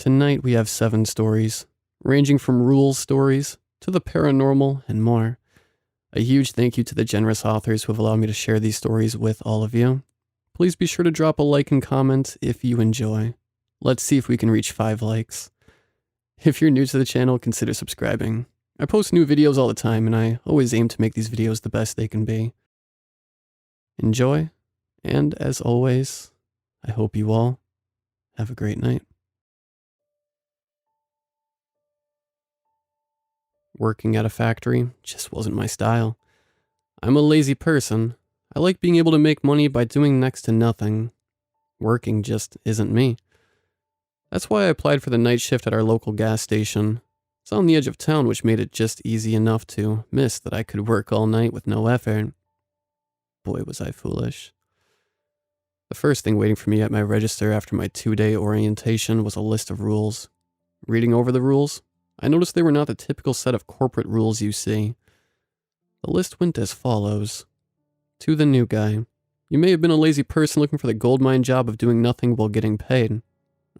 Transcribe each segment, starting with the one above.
Tonight we have 7 stories, ranging from rules stories to the paranormal and more. A huge thank you to the generous authors who have allowed me to share these stories with all of you. Please be sure to drop a like and comment if you enjoy. Let's see if we can reach 5 likes. If you're new to the channel, consider subscribing. I post new videos all the time and I always aim to make these videos the best they can be. Enjoy, and as always, I hope you all have a great night. Working at a factory just wasn't my style. I'm a lazy person. I like being able to make money by doing next to nothing. Working just isn't me. That's why I applied for the night shift at our local gas station. It's on the edge of town, which made it just easy enough to miss that I could work all night with no effort. Boy, was I foolish. The first thing waiting for me at my register after my 2-day orientation was a list of rules. Reading over the rules, I noticed they were not the typical set of corporate rules you see. The list went as follows. To the new guy, you may have been a lazy person looking for the goldmine job of doing nothing while getting paid.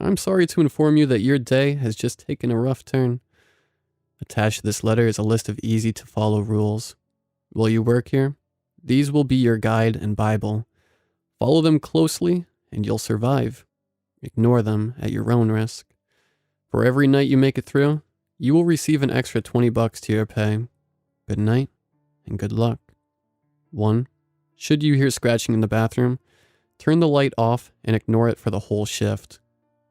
I'm sorry to inform you that your day has just taken a rough turn. Attached to this letter is a list of easy to follow rules. While you work here, these will be your guide and Bible. Follow them closely and you'll survive. Ignore them at your own risk. For every night you make it through, you will receive an extra $20 to your pay. Good night and good luck. 1. Should you hear scratching in the bathroom, turn the light off and ignore it for the whole shift.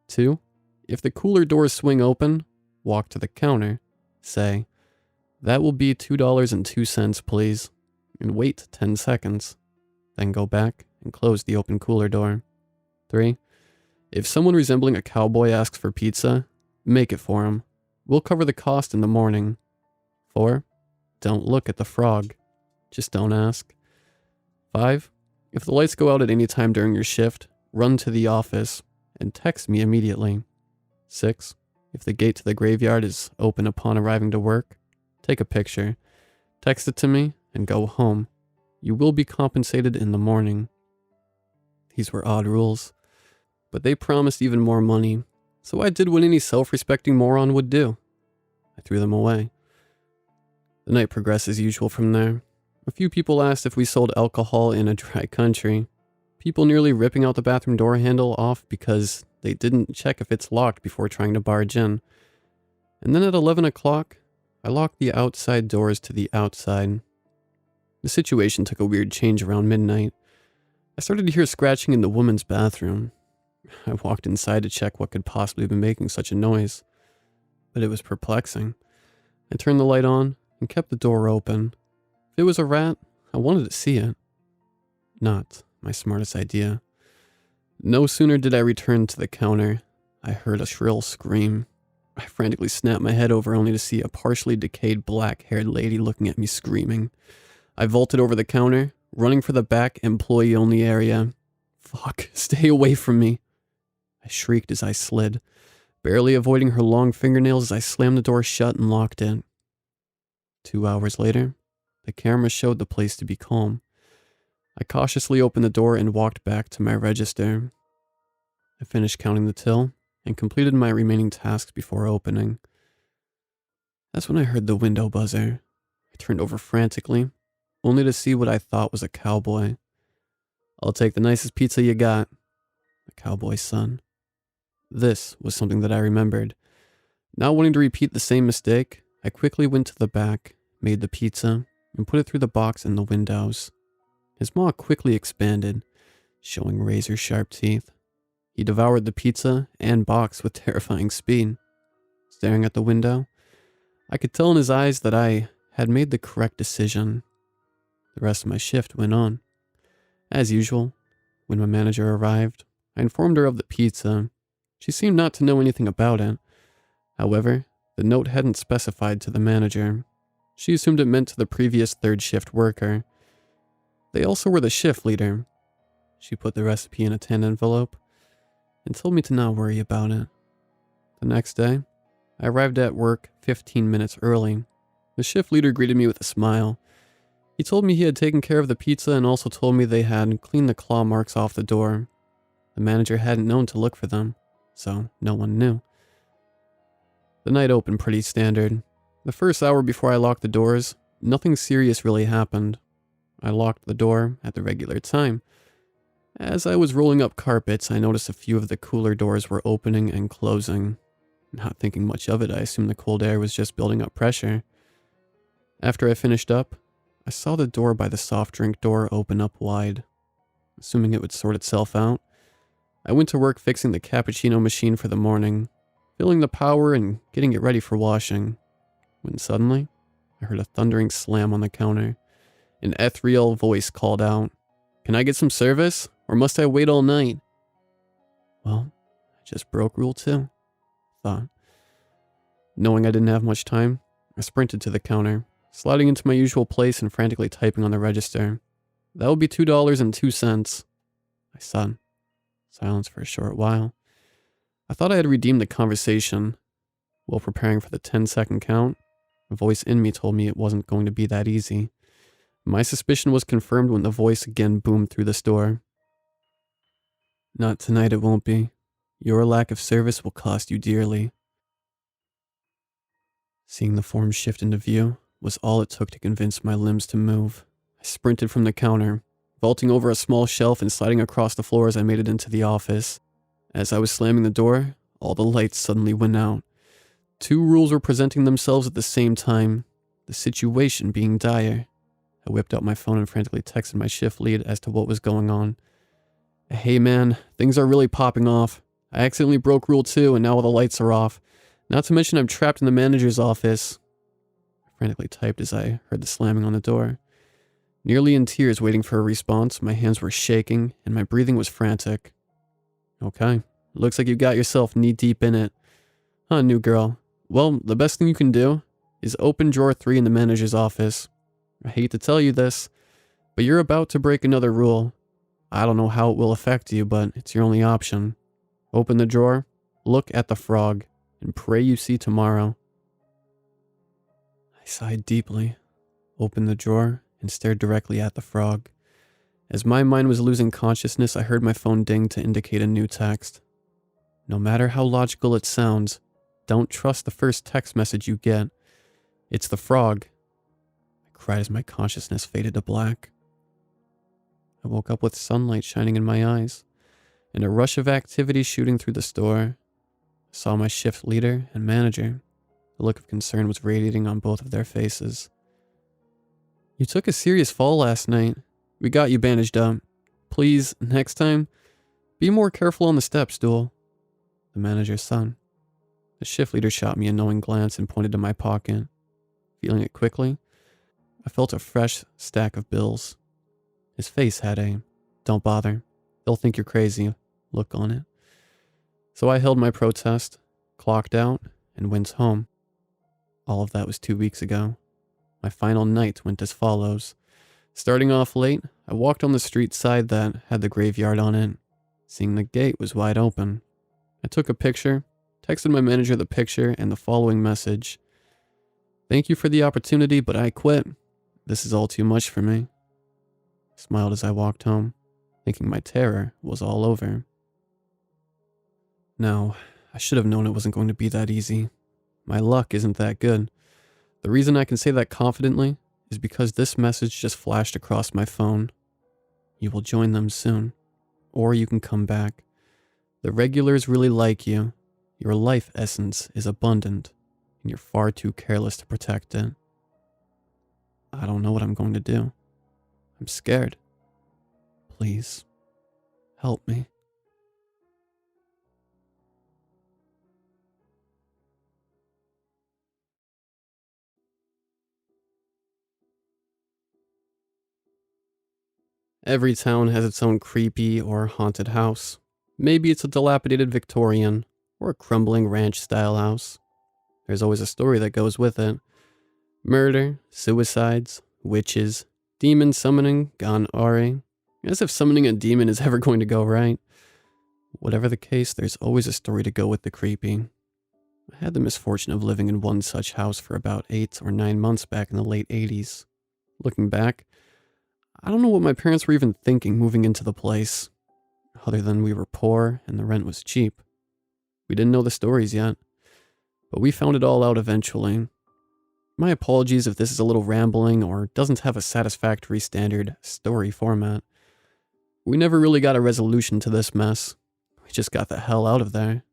2. If the cooler doors swing open, walk to the counter. Say, "That will be $2.02, please," and wait 10 seconds. Then go back and close the open cooler door. 3. If someone resembling a cowboy asks for pizza, make it for him. We'll cover the cost in the morning. 4. Don't look at the frog. Just don't ask. 5. If the lights go out at any time during your shift, run to the office and text me immediately. 6. If the gate to the graveyard is open upon arriving to work, take a picture, text it to me, and go home. You will be compensated in the morning. These were odd rules, but they promised even more money, so I did what any self-respecting moron would do. I threw them away. The night progressed as usual from there. A few people asked if we sold alcohol in a dry country. People nearly ripping out the bathroom door handle off because they didn't check if it's locked before trying to barge in. And then at 11 o'clock, I locked the outside doors to the outside. The situation took a weird change around midnight. I started to hear scratching in the woman's bathroom. I walked inside to check what could possibly have been making such a noise, but it was perplexing. I turned the light on and kept the door open. If it was a rat, I wanted to see it. Not my smartest idea. No sooner did I return to the counter, I heard a shrill scream. I frantically snapped my head over only to see a partially decayed black-haired lady looking at me screaming. I vaulted over the counter, running for the back employee-only area. "Fuck, stay away from me," I shrieked as I slid, barely avoiding her long fingernails as I slammed the door shut and locked it. 2 hours later, the camera showed the place to be calm. I cautiously opened the door and walked back to my register. I finished counting the till and completed my remaining tasks before opening. That's when I heard the window buzzer. I turned over frantically, only to see what I thought was a cowboy. "I'll take the nicest pizza you got," the cowboy's son. This was something that I remembered. Not wanting to repeat the same mistake, I quickly went to the back, made the pizza, and put it through the box in the windows. His maw quickly expanded, showing razor-sharp teeth. He devoured the pizza and box with terrifying speed. Staring at the window, I could tell in his eyes that I had made the correct decision. The rest of my shift went on. As usual, when my manager arrived, I informed her of the pizza. She seemed not to know anything about it. However, the note hadn't specified to the manager. She assumed it meant to the previous third shift worker. They also were the shift leader. She put the recipe in a tan envelope and told me to not worry about it. The next day, I arrived at work 15 minutes early. The shift leader greeted me with a smile. He told me he had taken care of the pizza and also told me they had cleaned the claw marks off the door. The manager hadn't known to look for them, so no one knew. The night opened pretty standard. The first hour before I locked the doors, nothing serious really happened. I locked the door at the regular time. As I was rolling up carpets, I noticed a few of the cooler doors were opening and closing. Not thinking much of it, I assumed the cold air was just building up pressure. After I finished up, I saw the door by the soft drink door open up wide. Assuming it would sort itself out, I went to work fixing the cappuccino machine for the morning, filling the power and getting it ready for washing, when suddenly, I heard a thundering slam on the counter. An ethereal voice called out, "Can I get some service, or must I wait all night?" Well, I just broke rule 2, thought. Knowing I didn't have much time, I sprinted to the counter, sliding into my usual place and frantically typing on the register. "That would be $2.02, I said. Silence for a short while. I thought I had redeemed the conversation. While preparing for the 10-second count, a voice in me told me it wasn't going to be that easy. My suspicion was confirmed when the voice again boomed through the store. "Not tonight, it won't be. Your lack of service will cost you dearly." Seeing the form shift into view was all it took to convince my limbs to move. I sprinted from the counter, vaulting over a small shelf and sliding across the floor as I made it into the office. As I was slamming the door, all the lights suddenly went out. 2 rules were presenting themselves at the same time, the situation being dire. I whipped out my phone and frantically texted my shift lead as to what was going on. "Hey man, things are really popping off. I accidentally broke rule 2 and now all the lights are off. Not to mention I'm trapped in the manager's office." I frantically typed as I heard the slamming on the door. Nearly in tears waiting for a response, my hands were shaking and my breathing was frantic. "Okay, looks like you got yourself knee-deep in it. Huh, new girl? Well, the best thing you can do is open drawer 3 in the manager's office. I hate to tell you this, but you're about to break another rule. I don't know how it will affect you, but it's your only option. Open the drawer, look at the frog, and pray you see tomorrow." I sighed deeply, opened the drawer, and stared directly at the frog. As my mind was losing consciousness, I heard my phone ding to indicate a new text. No matter how logical it sounds, don't trust the first text message you get. It's the frog. I cried as my consciousness faded to black. I woke up with sunlight shining in my eyes, and a rush of activity shooting through the store. I saw my shift leader and manager. The look of concern was radiating on both of their faces. "You took a serious fall last night. We got you bandaged up. Please, next time, be more careful on the step stool," the manager said. The shift leader shot me a knowing glance and pointed to my pocket. Feeling it quickly, I felt a fresh stack of bills. His face had a "don't bother, they'll think you're crazy" look on it. So I held my protest, clocked out, and went home. All of that was 2 weeks ago. My final night went as follows. Starting off late, I walked on the street side that had the graveyard on it. Seeing the gate was wide open, I took a picture, texted my manager the picture and the following message: "Thank you for the opportunity, but I quit. This is all too much for me." I smiled as I walked home, thinking my terror was all over. Now, I should have known it wasn't going to be that easy. My luck isn't that good. The reason I can say that confidently is because this message just flashed across my phone. "You will join them soon, or you can come back. The regulars really like you. Your life essence is abundant, and you're far too careless to protect it. I don't know what I'm going to do. I'm scared. Please, help me." Every town has its own creepy or haunted house. Maybe it's a dilapidated Victorian or a crumbling ranch-style house. There's always a story that goes with it. Murder, suicides, witches, demon summoning gone awry. As if summoning a demon is ever going to go right. Whatever the case, there's always a story to go with the creepy. I had the misfortune of living in one such house for about 8 or 9 months back in the late 80s. Looking back, I don't know what my parents were even thinking moving into the place, other than we were poor and the rent was cheap. We didn't know the stories yet. but we found it all out eventually. My apologies if this is a little rambling or doesn't have a satisfactory standard story format. We never really got a resolution to this mess. We just got the hell out of there.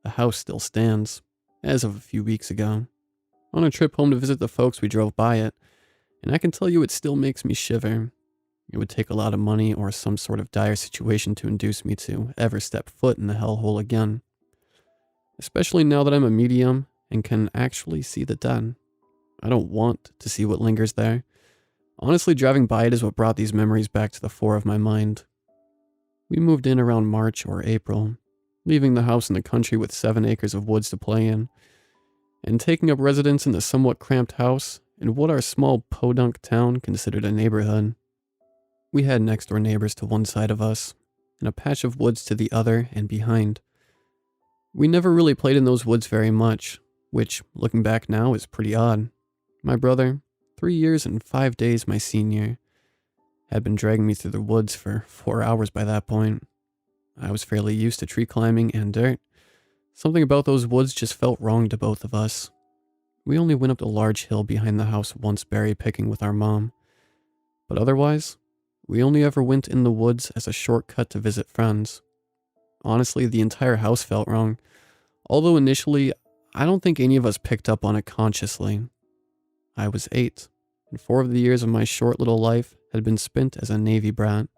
The house still stands, as of a few weeks ago. On a trip home to visit the folks, we drove by it, and I can tell you it still makes me shiver. It would take a lot of money or some sort of dire situation to induce me to ever step foot in the hellhole again. Especially now that I'm a medium and can actually see the dead. I don't want to see what lingers there. Honestly, driving by it is what brought these memories back to the fore of my mind. We moved in around March or April, leaving the house in the country with 7 acres of woods to play in, and taking up residence in the somewhat cramped house in what our small podunk town considered a neighborhood. We had next-door neighbors to one side of us, and a patch of woods to the other and behind. We never really played in those woods very much, which, looking back now, is pretty odd. My brother, 3 years and 5 days my senior, had been dragging me through the woods for 4 hours by that point. I was fairly used to tree climbing and dirt. Something about those woods just felt wrong to both of us. We only went up the large hill behind the house once berry picking with our mom. But otherwise, we only ever went in the woods as a shortcut to visit friends. Honestly, the entire house felt wrong. Although initially, I don't think any of us picked up on it consciously. I was 8, and 4 of the years of my short little life had been spent as a Navy brat.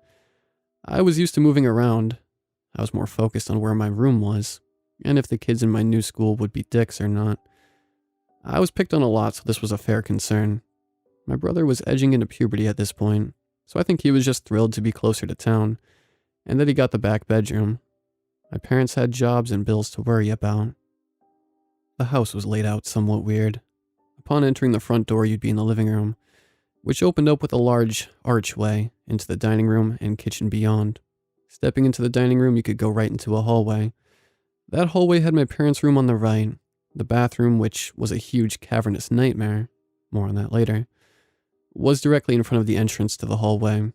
I was used to moving around. I was more focused on where my room was, and if the kids in my new school would be dicks or not. I was picked on a lot, so this was a fair concern. My brother was edging into puberty at this point, so I think he was just thrilled to be closer to town, and that he got the back bedroom. My parents had jobs and bills to worry about. The house was laid out somewhat weird. Upon entering the front door, you'd be in the living room, which opened up with a large archway into the dining room and kitchen beyond. Stepping into the dining room, you could go right into a hallway. That hallway had my parents' room on the right, the bathroom, which was a huge cavernous nightmare, more on that later, was directly in front of the entrance to the hallway.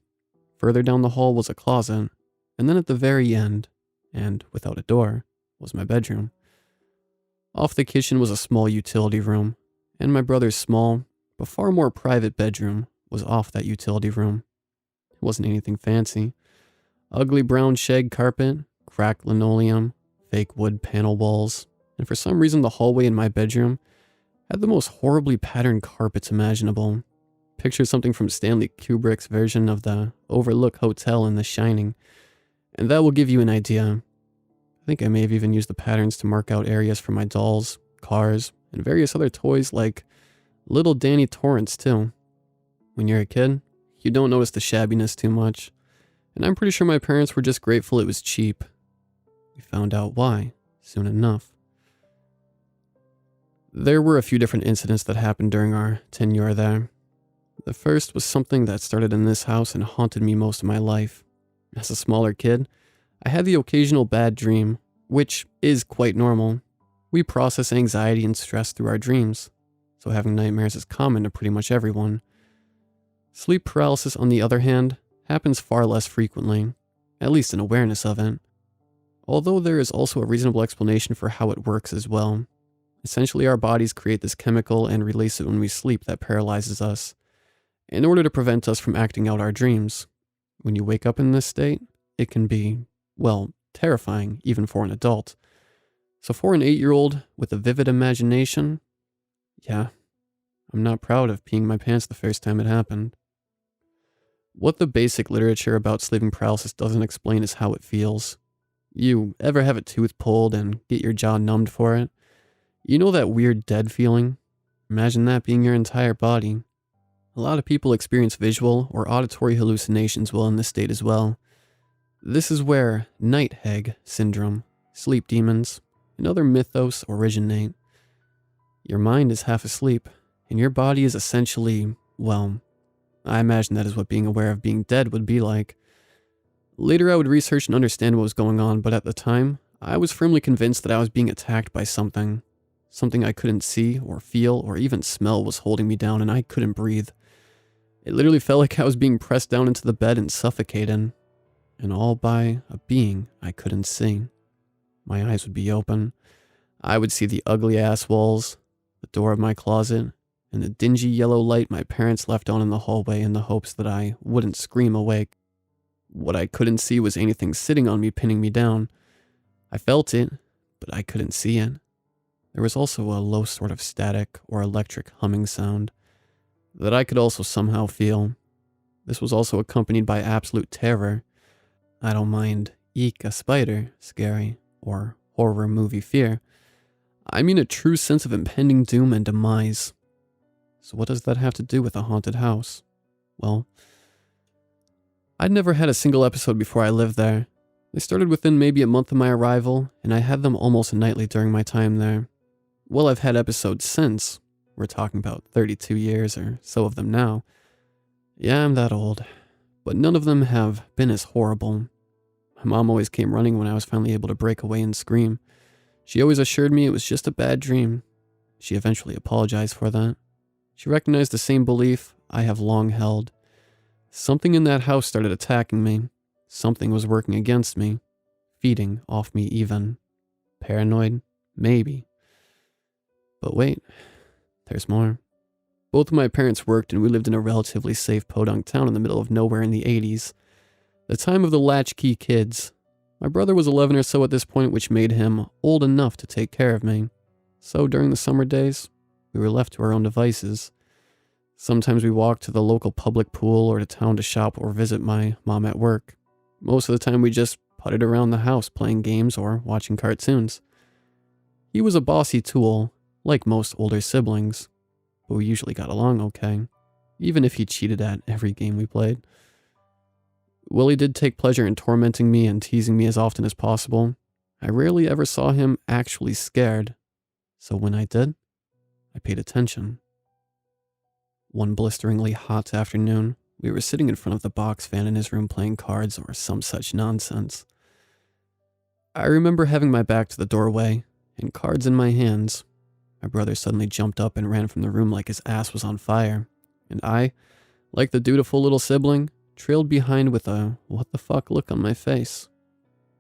Further down the hall was a closet, and then at the very end, and without a door, was my bedroom. Off the kitchen was a small utility room, and my brother's small, but far more private bedroom was off that utility room. It wasn't anything fancy. Ugly brown shag carpet, cracked linoleum, fake wood panel walls, and for some reason the hallway in my bedroom had the most horribly patterned carpets imaginable. Picture something from Stanley Kubrick's version of the Overlook Hotel in The Shining, and that will give you an idea. I think I may have even used the patterns to mark out areas for my dolls, cars, and various other toys like little Danny Torrance too. When you're a kid, you don't notice the shabbiness too much, and I'm pretty sure my parents were just grateful it was cheap. We found out why soon enough. There were a few different incidents that happened during our tenure there. The first was something that started in this house and haunted me most of my life. As a smaller kid, I had the occasional bad dream, which is quite normal. We process anxiety and stress through our dreams, so having nightmares is common to pretty much everyone. Sleep paralysis, on the other hand, happens far less frequently, at least in awareness of it. Although there is also a reasonable explanation for how it works as well. Essentially, our bodies create this chemical and release it when we sleep that paralyzes us, in order to prevent us from acting out our dreams. When you wake up in this state, it can be, well, terrifying, even for an adult. So for an 8-year-old with a vivid imagination, yeah, I'm not proud of peeing my pants the first time it happened. What the basic literature about sleeping paralysis doesn't explain is how it feels. You ever have a tooth pulled and get your jaw numbed for it? You know that weird dead feeling? Imagine that being your entire body. A lot of people experience visual or auditory hallucinations while in this state as well. This is where night hag syndrome, sleep demons, and other mythos originate. Your mind is half asleep, and your body is essentially, well, I imagine that is what being aware of being dead would be like. Later I would research and understand what was going on, but at the time, I was firmly convinced that I was being attacked by something. Something I couldn't see or feel or even smell was holding me down, and I couldn't breathe. It literally felt like I was being pressed down into the bed and suffocated, and all by a being I couldn't see. My eyes would be open. I would see the ugly ass walls, the door of my closet, and the dingy yellow light my parents left on in the hallway in the hopes that I wouldn't scream awake. What I couldn't see was anything sitting on me, pinning me down. I felt it, but I couldn't see it. There was also a low sort of static or electric humming sound that I could also somehow feel. This was also accompanied by absolute terror. I don't mind eek a spider scary or horror movie fear. I mean a true sense of impending doom and demise. So what does that have to do with a haunted house? Well, I'd never had a single episode before I lived there. They started within maybe a month of my arrival, and I had them almost nightly during my time there. Well, I've had episodes since. We're talking about 32 years or so of them now. Yeah, I'm that old. But none of them have been as horrible. My mom always came running when I was finally able to break away and scream. She always assured me it was just a bad dream. She eventually apologized for that. She recognized the same belief I have long held. Something in that house started attacking me. Something was working against me. Feeding off me even. Paranoid? Maybe. But wait, there's more. Both of my parents worked and we lived in a relatively safe podunk town in the middle of nowhere in the 80s. The time of the latchkey kids. My brother was 11 or so at this point, which made him old enough to take care of me. So during the summer days, we were left to our own devices. Sometimes we walked to the local public pool or to town to shop or visit my mom at work. Most of the time we just putted around the house playing games or watching cartoons. He was a bossy tool, like most older siblings, but we usually got along okay, even if he cheated at every game we played. Willie did take pleasure in tormenting me and teasing me as often as possible. I rarely ever saw him actually scared, so when I did, I paid attention. One blisteringly hot afternoon, we were sitting in front of the box fan in his room playing cards or some such nonsense. I remember having my back to the doorway and cards in my hands. My brother suddenly jumped up and ran from the room like his ass was on fire, and I, like the dutiful little sibling, trailed behind with a what the fuck look on my face.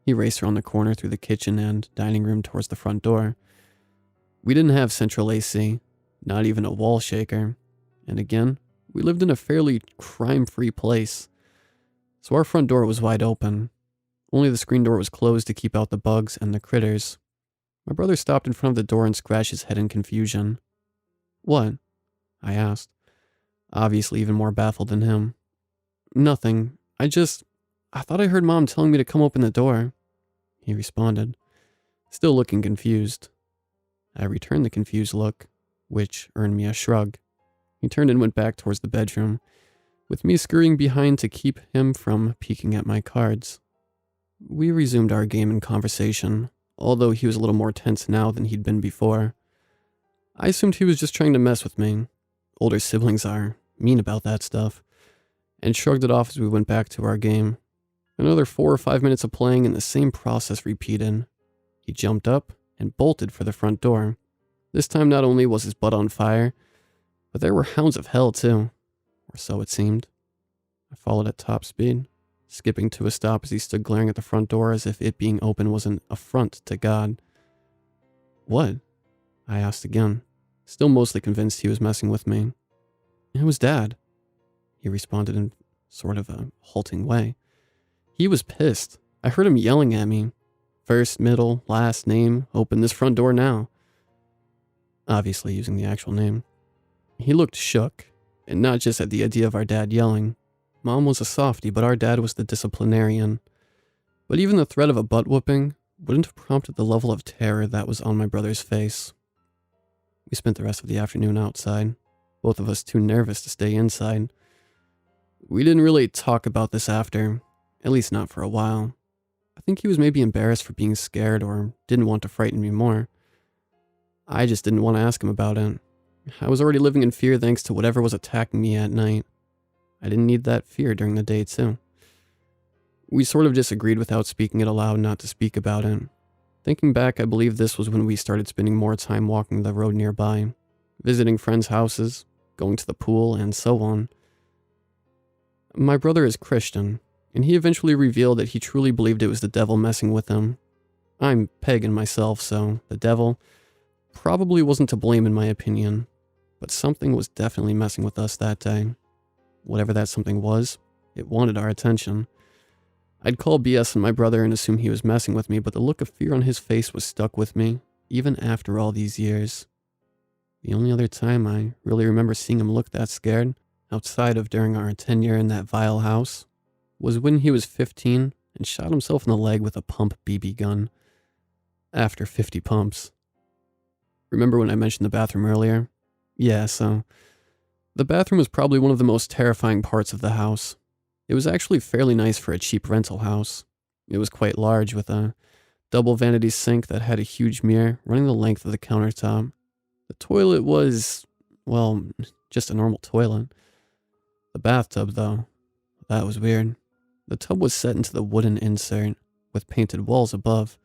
He raced around the corner through the kitchen and dining room towards the front door. We didn't have central AC, not even a wall shaker, and again, we lived in a fairly crime-free place, so our front door was wide open. Only the screen door was closed to keep out the bugs and the critters. My brother stopped in front of the door and scratched his head in confusion. "What?" I asked, obviously even more baffled than him. "Nothing. I thought I heard Mom telling me to come open the door," he responded, still looking confused. I returned the confused look, which earned me a shrug. He turned and went back towards the bedroom, with me scurrying behind to keep him from peeking at my cards. We resumed our game and conversation, although he was a little more tense now than he'd been before. I assumed he was just trying to mess with me. Older siblings are mean about that stuff, and shrugged it off as we went back to our game. Another 4 or 5 minutes of playing and the same process repeated. He jumped up and bolted for the front door. This time not only was his butt on fire, but there were hounds of hell too, or so it seemed. I followed at top speed, skipping to a stop as he stood glaring at the front door as if it being open was an affront to God. "What?" I asked again, still mostly convinced he was messing with me. "It was Dad," he responded in sort of a halting way. He was pissed. I heard him yelling at me. First, middle, last, name, open this front door now. Obviously using the actual name. He looked shook, and not just at the idea of our dad yelling. Mom was a softie, but our dad was the disciplinarian. But even the threat of a butt whooping wouldn't have prompted the level of terror that was on my brother's face. We spent the rest of the afternoon outside, both of us too nervous to stay inside. We didn't really talk about this after, at least not for a while. I think he was maybe embarrassed for being scared or didn't want to frighten me more. I just didn't want to ask him about it. I was already living in fear thanks to whatever was attacking me at night. I didn't need that fear during the day too. We sort of just agreed without speaking it aloud not to speak about it. Thinking back, I believe this was when we started spending more time walking the road nearby, visiting friends' houses, going to the pool, and so on. My brother is Christian, and he eventually revealed that he truly believed it was the devil messing with him. I'm pagan myself, so the devil, probably wasn't to blame in my opinion, but something was definitely messing with us that day. Whatever that something was, it wanted our attention. I'd call BS on my brother and assume he was messing with me, but the look of fear on his face was stuck with me, even after all these years. The only other time I really remember seeing him look that scared, outside of during our tenure in that vile house, was when he was 15 and shot himself in the leg with a pump BB gun. After 50 pumps. Remember when I mentioned the bathroom earlier? Yeah, so the bathroom was probably one of the most terrifying parts of the house. It was actually fairly nice for a cheap rental house. It was quite large with a double vanity sink that had a huge mirror running the length of the countertop. The toilet was, well, just a normal toilet. The bathtub, though, that was weird. The tub was set into the wooden insert, with painted walls above.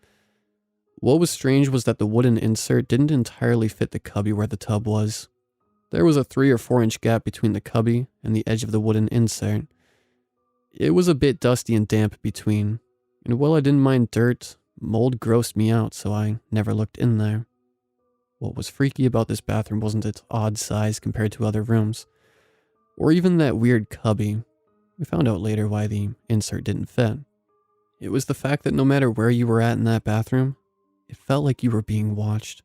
What was strange was that the wooden insert didn't entirely fit the cubby where the tub was. There was a 3 or 4 inch gap between the cubby and the edge of the wooden insert. It was a bit dusty and damp between, and while I didn't mind dirt, mold grossed me out, so I never looked in there. What was freaky about this bathroom wasn't its odd size compared to other rooms, or even that weird cubby. We found out later why the insert didn't fit. It was the fact that no matter where you were at in that bathroom, it felt like you were being watched.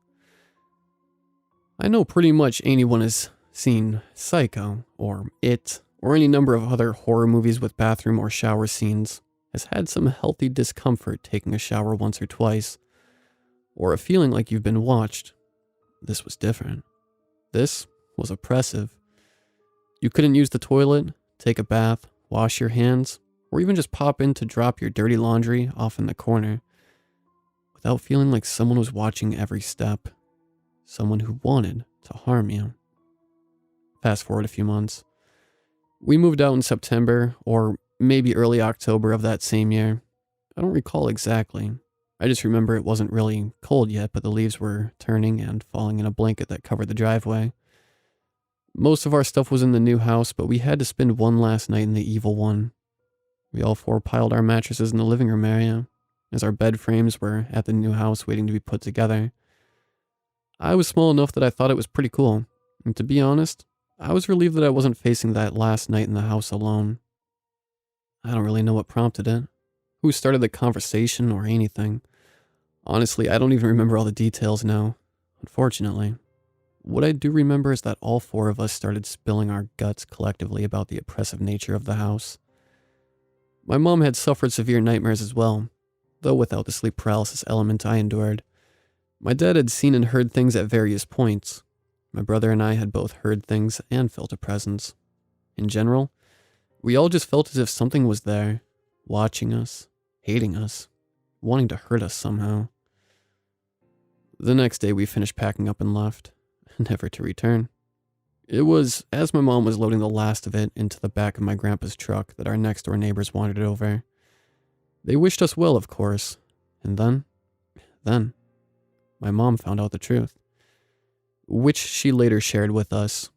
I know pretty much anyone has seen Psycho, or It, or any number of other horror movies with bathroom or shower scenes, has had some healthy discomfort taking a shower once or twice, or a feeling like you've been watched. This was different. This was oppressive. You couldn't use the toilet, take a bath, wash your hands, or even just pop in to drop your dirty laundry off in the corner, without feeling like someone was watching every step. Someone who wanted to harm you. Fast forward a few months. We moved out in September, or maybe early October of that same year. I don't recall exactly. I just remember it wasn't really cold yet, but the leaves were turning and falling in a blanket that covered the driveway. Most of our stuff was in the new house, but we had to spend one last night in the evil one. We all 4 piled our mattresses in the living room area, as our bed frames were at the new house waiting to be put together. I was small enough that I thought it was pretty cool, and to be honest, I was relieved that I wasn't facing that last night in the house alone. I don't really know what prompted it, who started the conversation or anything. Honestly, I don't even remember all the details now, unfortunately. What I do remember is that all 4 of us started spilling our guts collectively about the oppressive nature of the house. My mom had suffered severe nightmares as well, though without the sleep paralysis element I endured. My dad had seen and heard things at various points. My brother and I had both heard things and felt a presence. In general, we all just felt as if something was there, watching us, hating us, wanting to hurt us somehow. The next day we finished packing up and left, never to return. It was as my mom was loading the last of it into the back of my grandpa's truck that our next door neighbors wandered over. They wished us well, of course, and then, my mom found out the truth, which she later shared with us.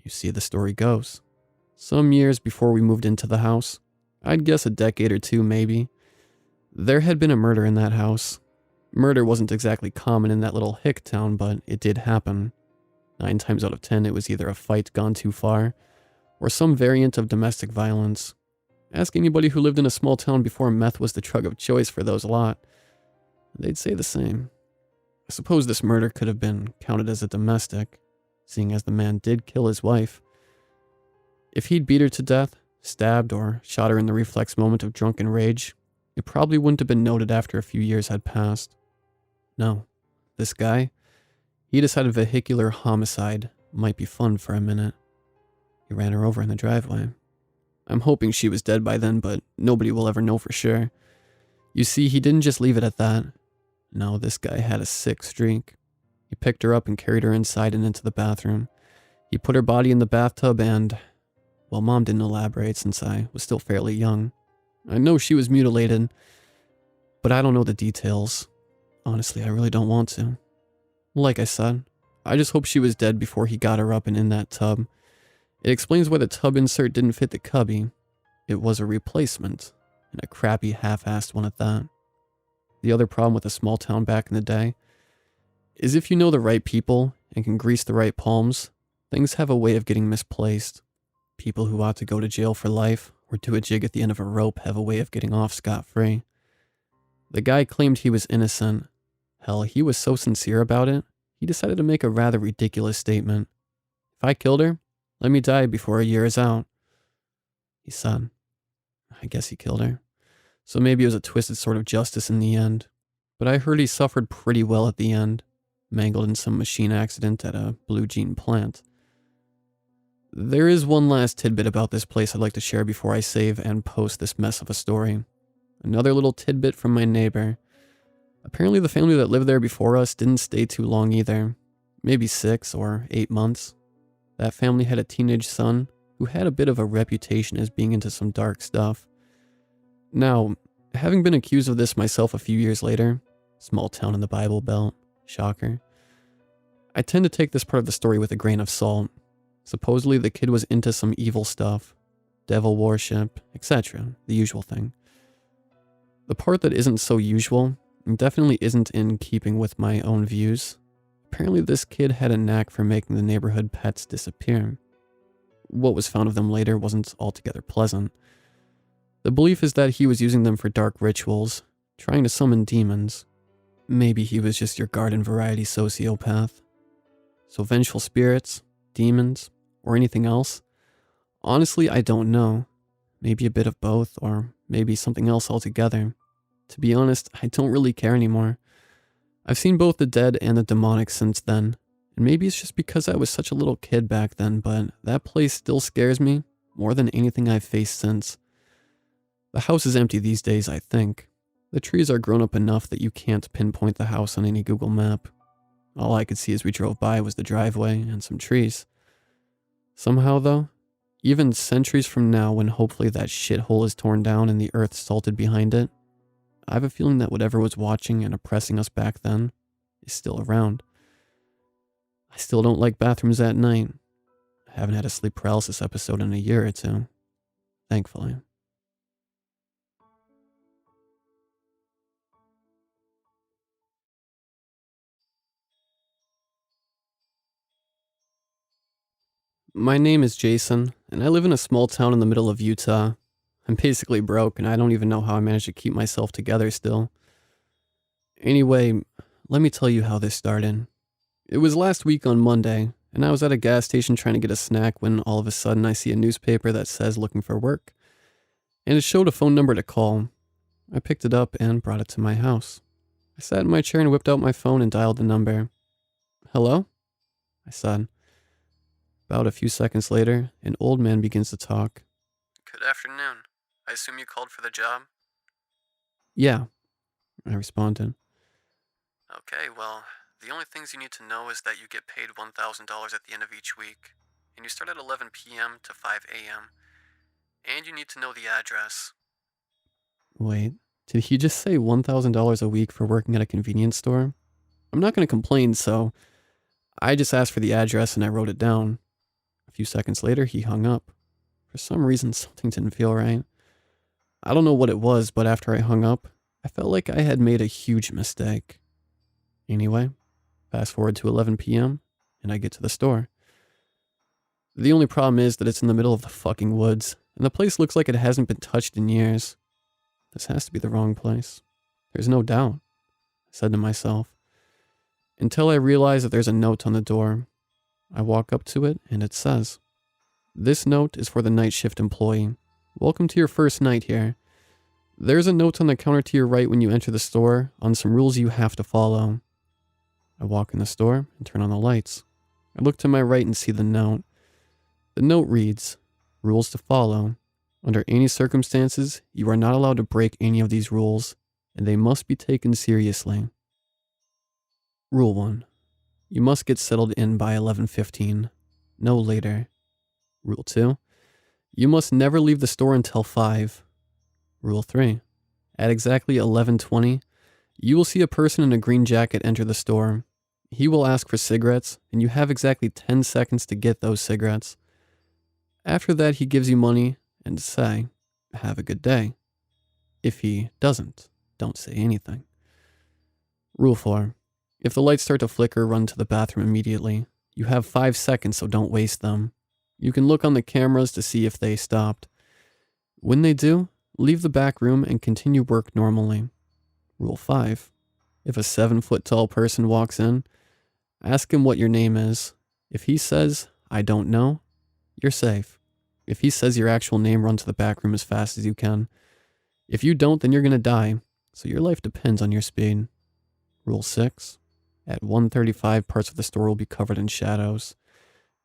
You see, the story goes. Some years before we moved into the house, I'd guess a decade or 2 maybe, there had been a murder in that house. Murder wasn't exactly common in that little hick town, but it did happen. 9 times out of 10, it was either a fight gone too far, or some variant of domestic violence. Ask anybody who lived in a small town before meth was the drug of choice for those lot. They'd say the same. I suppose this murder could have been counted as a domestic, seeing as the man did kill his wife. If he'd beat her to death, stabbed, or shot her in the reflex moment of drunken rage, it probably wouldn't have been noted after a few years had passed. No, this guy, he decided vehicular homicide might be fun for a minute. He ran her over in the driveway. I'm hoping she was dead by then, but nobody will ever know for sure. You see, he didn't just leave it at that. No, this guy had a sick streak. He picked her up and carried her inside and into the bathroom. He put her body in the bathtub and, well, Mom didn't elaborate since I was still fairly young. I know she was mutilated, but I don't know the details. Honestly, I really don't want to. Like I said, I just hope she was dead before he got her up and in that tub. It explains why the tub insert didn't fit the cubby. It was a replacement, and a crappy half-assed one at that. The other problem with a small town back in the day, is if you know the right people and can grease the right palms, things have a way of getting misplaced. People who ought to go to jail for life or do a jig at the end of a rope have a way of getting off scot-free. The guy claimed he was innocent. Hell, he was so sincere about it, he decided to make a rather ridiculous statement. If I killed her, let me die before a year is out. He said. I guess he killed her. So maybe it was a twisted sort of justice in the end. But I heard he suffered pretty well at the end, mangled in some machine accident at a blue jean plant. There is one last tidbit about this place I'd like to share before I save and post this mess of a story. Another little tidbit from my neighbor. Apparently the family that lived there before us didn't stay too long either. Maybe 6 or 8 months. That family had a teenage son who had a bit of a reputation as being into some dark stuff. Now, having been accused of this myself a few years later, small town in the Bible Belt, shocker, I tend to take this part of the story with a grain of salt. Supposedly the kid was into some evil stuff, devil worship, etc., the usual thing. The part that isn't so usual, and definitely isn't in keeping with my own views, apparently this kid had a knack for making the neighborhood pets disappear. What was found of them later wasn't altogether pleasant. The belief is that he was using them for dark rituals, trying to summon demons. Maybe he was just your garden variety sociopath. So vengeful spirits, demons, or anything else? Honestly, I don't know. Maybe a bit of both, or maybe something else altogether. To be honest, I don't really care anymore. I've seen both the dead and the demonic since then, and maybe it's just because I was such a little kid back then, but that place still scares me more than anything I've faced since. The house is empty these days, I think. The trees are grown up enough that you can't pinpoint the house on any Google map. All I could see as we drove by was the driveway and some trees. Somehow, though, even centuries from now, when hopefully that shithole is torn down and the earth salted behind it, I have a feeling that whatever was watching and oppressing us back then is still around. I still don't like bathrooms at night. I haven't had a sleep paralysis episode in a year or two. Thankfully. My name is Jason, and I live in a small town in the middle of Utah. I'm basically broke, and I don't even know how I managed to keep myself together still. Anyway, let me tell you how this started. It was last week on Monday, and I was at a gas station trying to get a snack when all of a sudden I see a newspaper that says looking for work, and it showed a phone number to call. I picked it up and brought it to my house. I sat in my chair and whipped out my phone and dialed the number. Hello? I said. About a few seconds later, an old man begins to talk. Good afternoon. I assume you called for the job? Yeah, I responded. Okay, well, the only things you need to know is that you get paid $1,000 at the end of each week, and you start at 11 p.m. to 5 a.m., and you need to know the address. Wait, did he just say $1,000 a week for working at a convenience store? I'm not going to complain, so I just asked for the address and I wrote it down. A few seconds later, he hung up. For some reason, something didn't feel right. I don't know what it was, but after I hung up, I felt like I had made a huge mistake. Anyway, fast forward to 11 p.m., and I get to the store. The only problem is that it's in the middle of the fucking woods, and the place looks like it hasn't been touched in years. This has to be the wrong place. There's no doubt, I said to myself. Until I realize that there's a note on the door. I walk up to it, and it says, "This note is for the night shift employee. Welcome to your first night here. There's a note on the counter to your right when you enter the store on some rules you have to follow." I walk in the store and turn on the lights. I look to my right and see the note. The note reads, "Rules to follow. Under any circumstances, you are not allowed to break any of these rules, and they must be taken seriously. Rule 1. You must get settled in by 11:15, no later. Rule 2. You must never leave the store until 5. Rule 3. At exactly 11:20, you will see a person in a green jacket enter the store. He will ask for cigarettes, and you have exactly 10 seconds to get those cigarettes. After that, he gives you money and say, 'Have a good day.' If he doesn't, don't say anything. Rule 4. If the lights start to flicker, run to the bathroom immediately. You have 5 seconds, so don't waste them. You can look on the cameras to see if they stopped. When they do, leave the back room and continue work normally. Rule 5. If a 7-foot tall person walks in, ask him what your name is. If he says, "I don't know," you're safe. If he says your actual name, run to the back room as fast as you can. If you don't, then you're gonna die, so your life depends on your speed. Rule 6. At 1:35, parts of the store will be covered in shadows.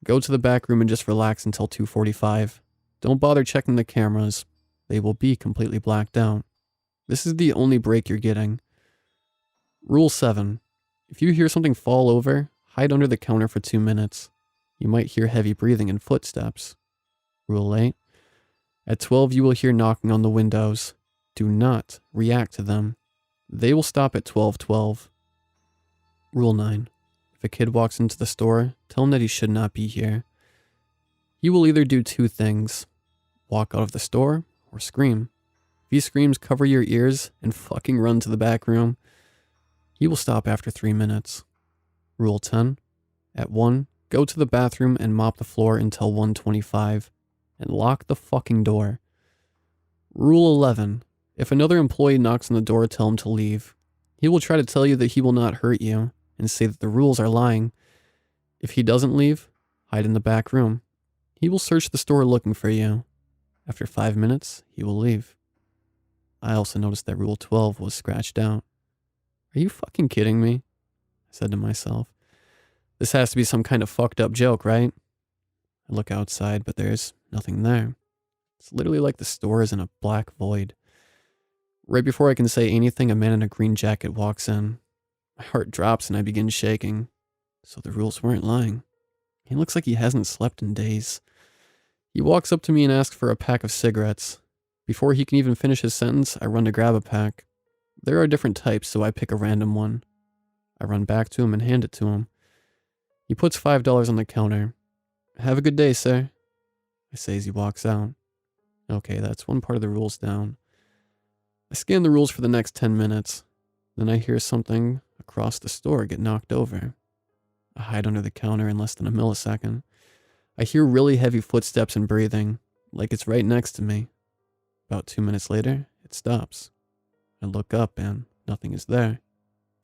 Go to the back room and just relax until 2:45. Don't bother checking the cameras. They will be completely blacked out. This is the only break you're getting. Rule 7. If you hear something fall over, hide under the counter for 2 minutes. You might hear heavy breathing and footsteps. Rule 8. At 12, you will hear knocking on the windows. Do not react to them. They will stop at 12:12. Rule 9. If a kid walks into the store, tell him that he should not be here. He will either do 2 things: walk out of the store or scream. If he screams, cover your ears and fucking run to the back room. He will stop after 3 minutes. Rule 10. At 1, go to the bathroom and mop the floor until 1:25 and lock the fucking door. Rule 11. If another employee knocks on the door, tell him to leave. He will try to tell you that he will not hurt you and say that the rules are lying. If he doesn't leave, hide in the back room. He will search the store looking for you. After 5 minutes, he will leave. I also noticed that Rule 12 was scratched out. Are you fucking kidding me? I said to myself. This has to be some kind of fucked up joke, right? I look outside, but there's nothing there. It's literally like the store is in a black void. Right before I can say anything, a man in a green jacket walks in. My heart drops and I begin shaking. So the rules weren't lying. He looks like he hasn't slept in days. He walks up to me and asks for a pack of cigarettes. Before he can even finish his sentence, I run to grab a pack. There are different types, so I pick a random one. I run back to him and hand it to him. He puts $5 on the counter. Have a good day, sir, I say as he walks out. Okay, that's one part of the rules down. I scan the rules for the next 10 minutes. Then I hear something across the store get knocked over. I hide under the counter in less than a millisecond. I hear really heavy footsteps and breathing, like it's right next to me. About 2 minutes later, it stops. I look up and nothing is there.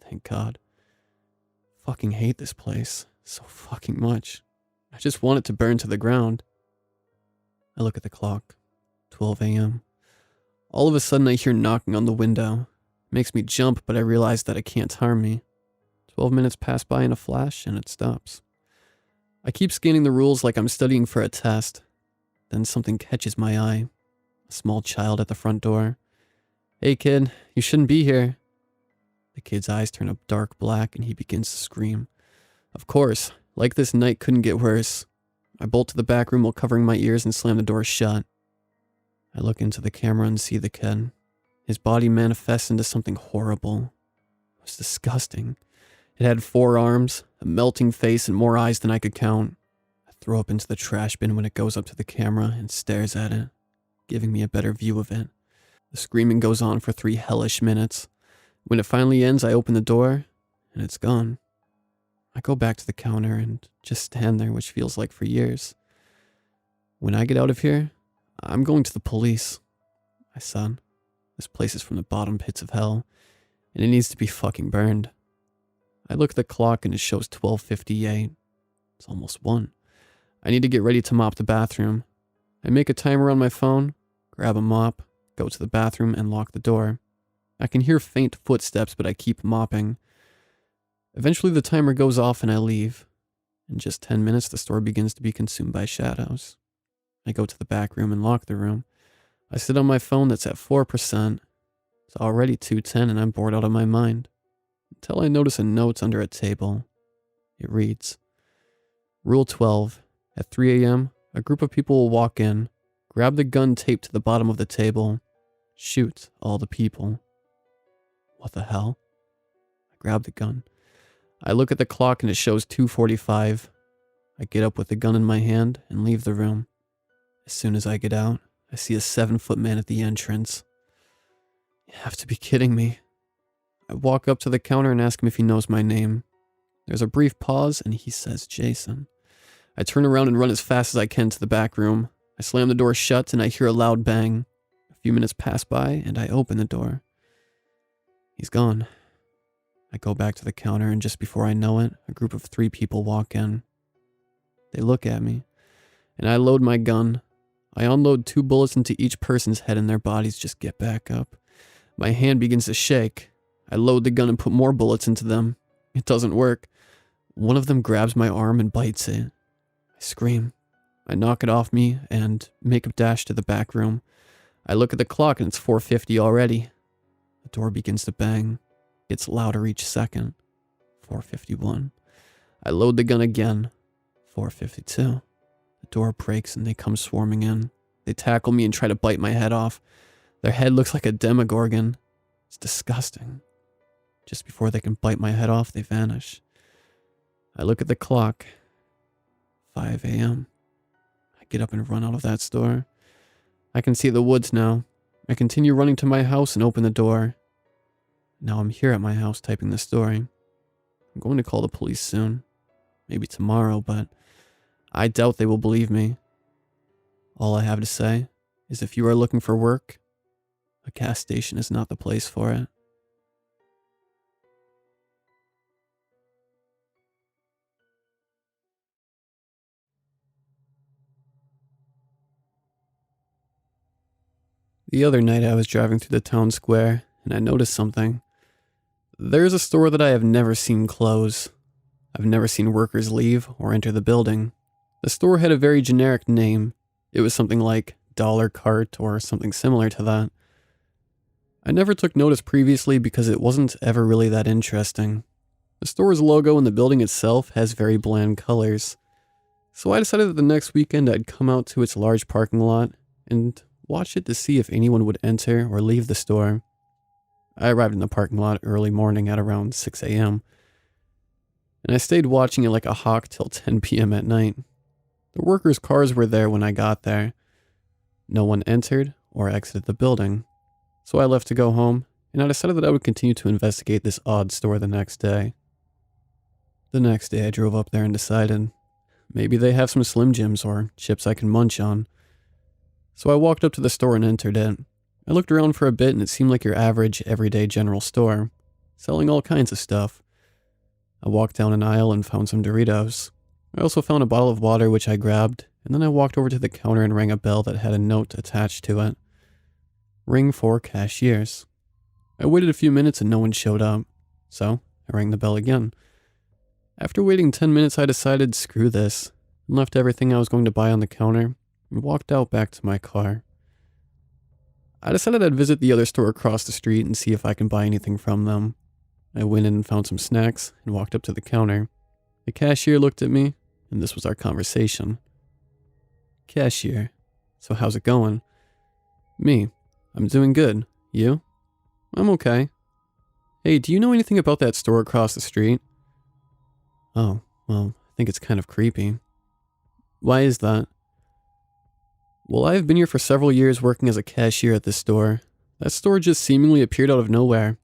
Thank God. Fucking hate this place so fucking much. I just want it to burn to the ground. I look at the clock. 12 a.m. All of a sudden I hear knocking on the window. It makes me jump, but I realize that it can't harm me. 12 minutes pass by in a flash and it stops. I keep scanning the rules like I'm studying for a test. Then something catches my eye. A small child at the front door. Hey kid, you shouldn't be here. The kid's eyes turn a dark black and he begins to scream. Of course, like this night couldn't get worse. I bolt to the back room while covering my ears and slam the door shut. I look into the camera and see the kid. His body manifests into something horrible. It was disgusting. It had 4 arms, a melting face, and more eyes than I could count. I throw up into the trash bin when it goes up to the camera and stares at it, giving me a better view of it. The screaming goes on for 3 hellish minutes. When it finally ends, I open the door, and it's gone. I go back to the counter and just stand there, which feels like for years. When I get out of here, I'm going to the police. I said, this place is from the bottom pits of hell, and it needs to be fucking burned. I look at the clock and it shows 12:58. It's almost 1. I need to get ready to mop the bathroom. I make a timer on my phone, grab a mop, go to the bathroom, and lock the door. I can hear faint footsteps, but I keep mopping. Eventually the timer goes off and I leave. In just 10 minutes, the store begins to be consumed by shadows. I go to the back room and lock the room. I sit on my phone that's at 4%. It's already 2:10 and I'm bored out of my mind. Until I notice a note under a table. It reads, Rule 12. At 3 a.m., a group of people will walk in, grab the gun taped to the bottom of the table, shoot all the people. What the hell? I grab the gun. I look at the clock and it shows 2:45. I get up with the gun in my hand and leave the room. As soon as I get out, I see a 7-foot man at the entrance. You have to be kidding me. I walk up to the counter and ask him if he knows my name. There's a brief pause and he says Jason. I turn around and run as fast as I can to the back room. I slam the door shut and I hear a loud bang. A few minutes pass by and I open the door. He's gone. I go back to the counter and just before I know it, a group of 3 people walk in. They look at me and I load my gun. I unload 2 bullets into each person's head and their bodies just get back up. My hand begins to shake. I load the gun and put more bullets into them. It doesn't work. One of them grabs my arm and bites it. I scream. I knock it off me and make a dash to the back room. I look at the clock and it's 4:50 already. The door begins to bang. It gets louder each second. 4:51. I load the gun again. 4:52. The door breaks and they come swarming in. They tackle me and try to bite my head off. Their head looks like a demogorgon. It's disgusting. Just before they can bite my head off, they vanish. I look at the clock. 5 a.m. I get up and run out of that store. I can see the woods now. I continue running to my house and open the door. Now I'm here at my house typing the story. I'm going to call the police soon. Maybe tomorrow, but I doubt they will believe me. All I have to say is if you are looking for work, a gas station is not the place for it. The other night I was driving through the town square and I noticed something. There's a store that I have never seen close. I've never seen workers leave or enter the building. The store had a very generic name. It was something like Dollar Cart or something similar to that. I never took notice previously because it wasn't ever really that interesting. The store's logo and the building itself has very bland colors. So I decided that the next weekend I'd come out to its large parking lot and watch it to see if anyone would enter or leave the store. I arrived in the parking lot early morning at around 6 a.m. and I stayed watching it like a hawk till 10 p.m. at night. The workers' cars were there when I got there. No one entered or exited the building, so I left to go home, and I decided that I would continue to investigate this odd store the next day. The next day I drove up there and decided, maybe they have some Slim Jims or chips I can munch on. So I walked up to the store and entered it. I looked around for a bit and it seemed like your average, everyday general store, selling all kinds of stuff. I walked down an aisle and found some Doritos. I also found a bottle of water which I grabbed, and then I walked over to the counter and rang a bell that had a note attached to it. Ring for cashiers. I waited a few minutes and no one showed up, so I rang the bell again. After waiting 10 minutes I decided screw this, and left everything I was going to buy on the counter and walked out back to my car. I decided I'd visit the other store across the street and see if I can buy anything from them. I went in and found some snacks and walked up to the counter. The cashier looked at me, and this was our conversation. Cashier, so how's it going? Me, I'm doing good. You? I'm okay. Hey, do you know anything about that store across the street? Oh, well, I think it's kind of creepy. Why is that? Well, I've been here for several years working as a cashier at this store. That store just seemingly appeared out of nowhere.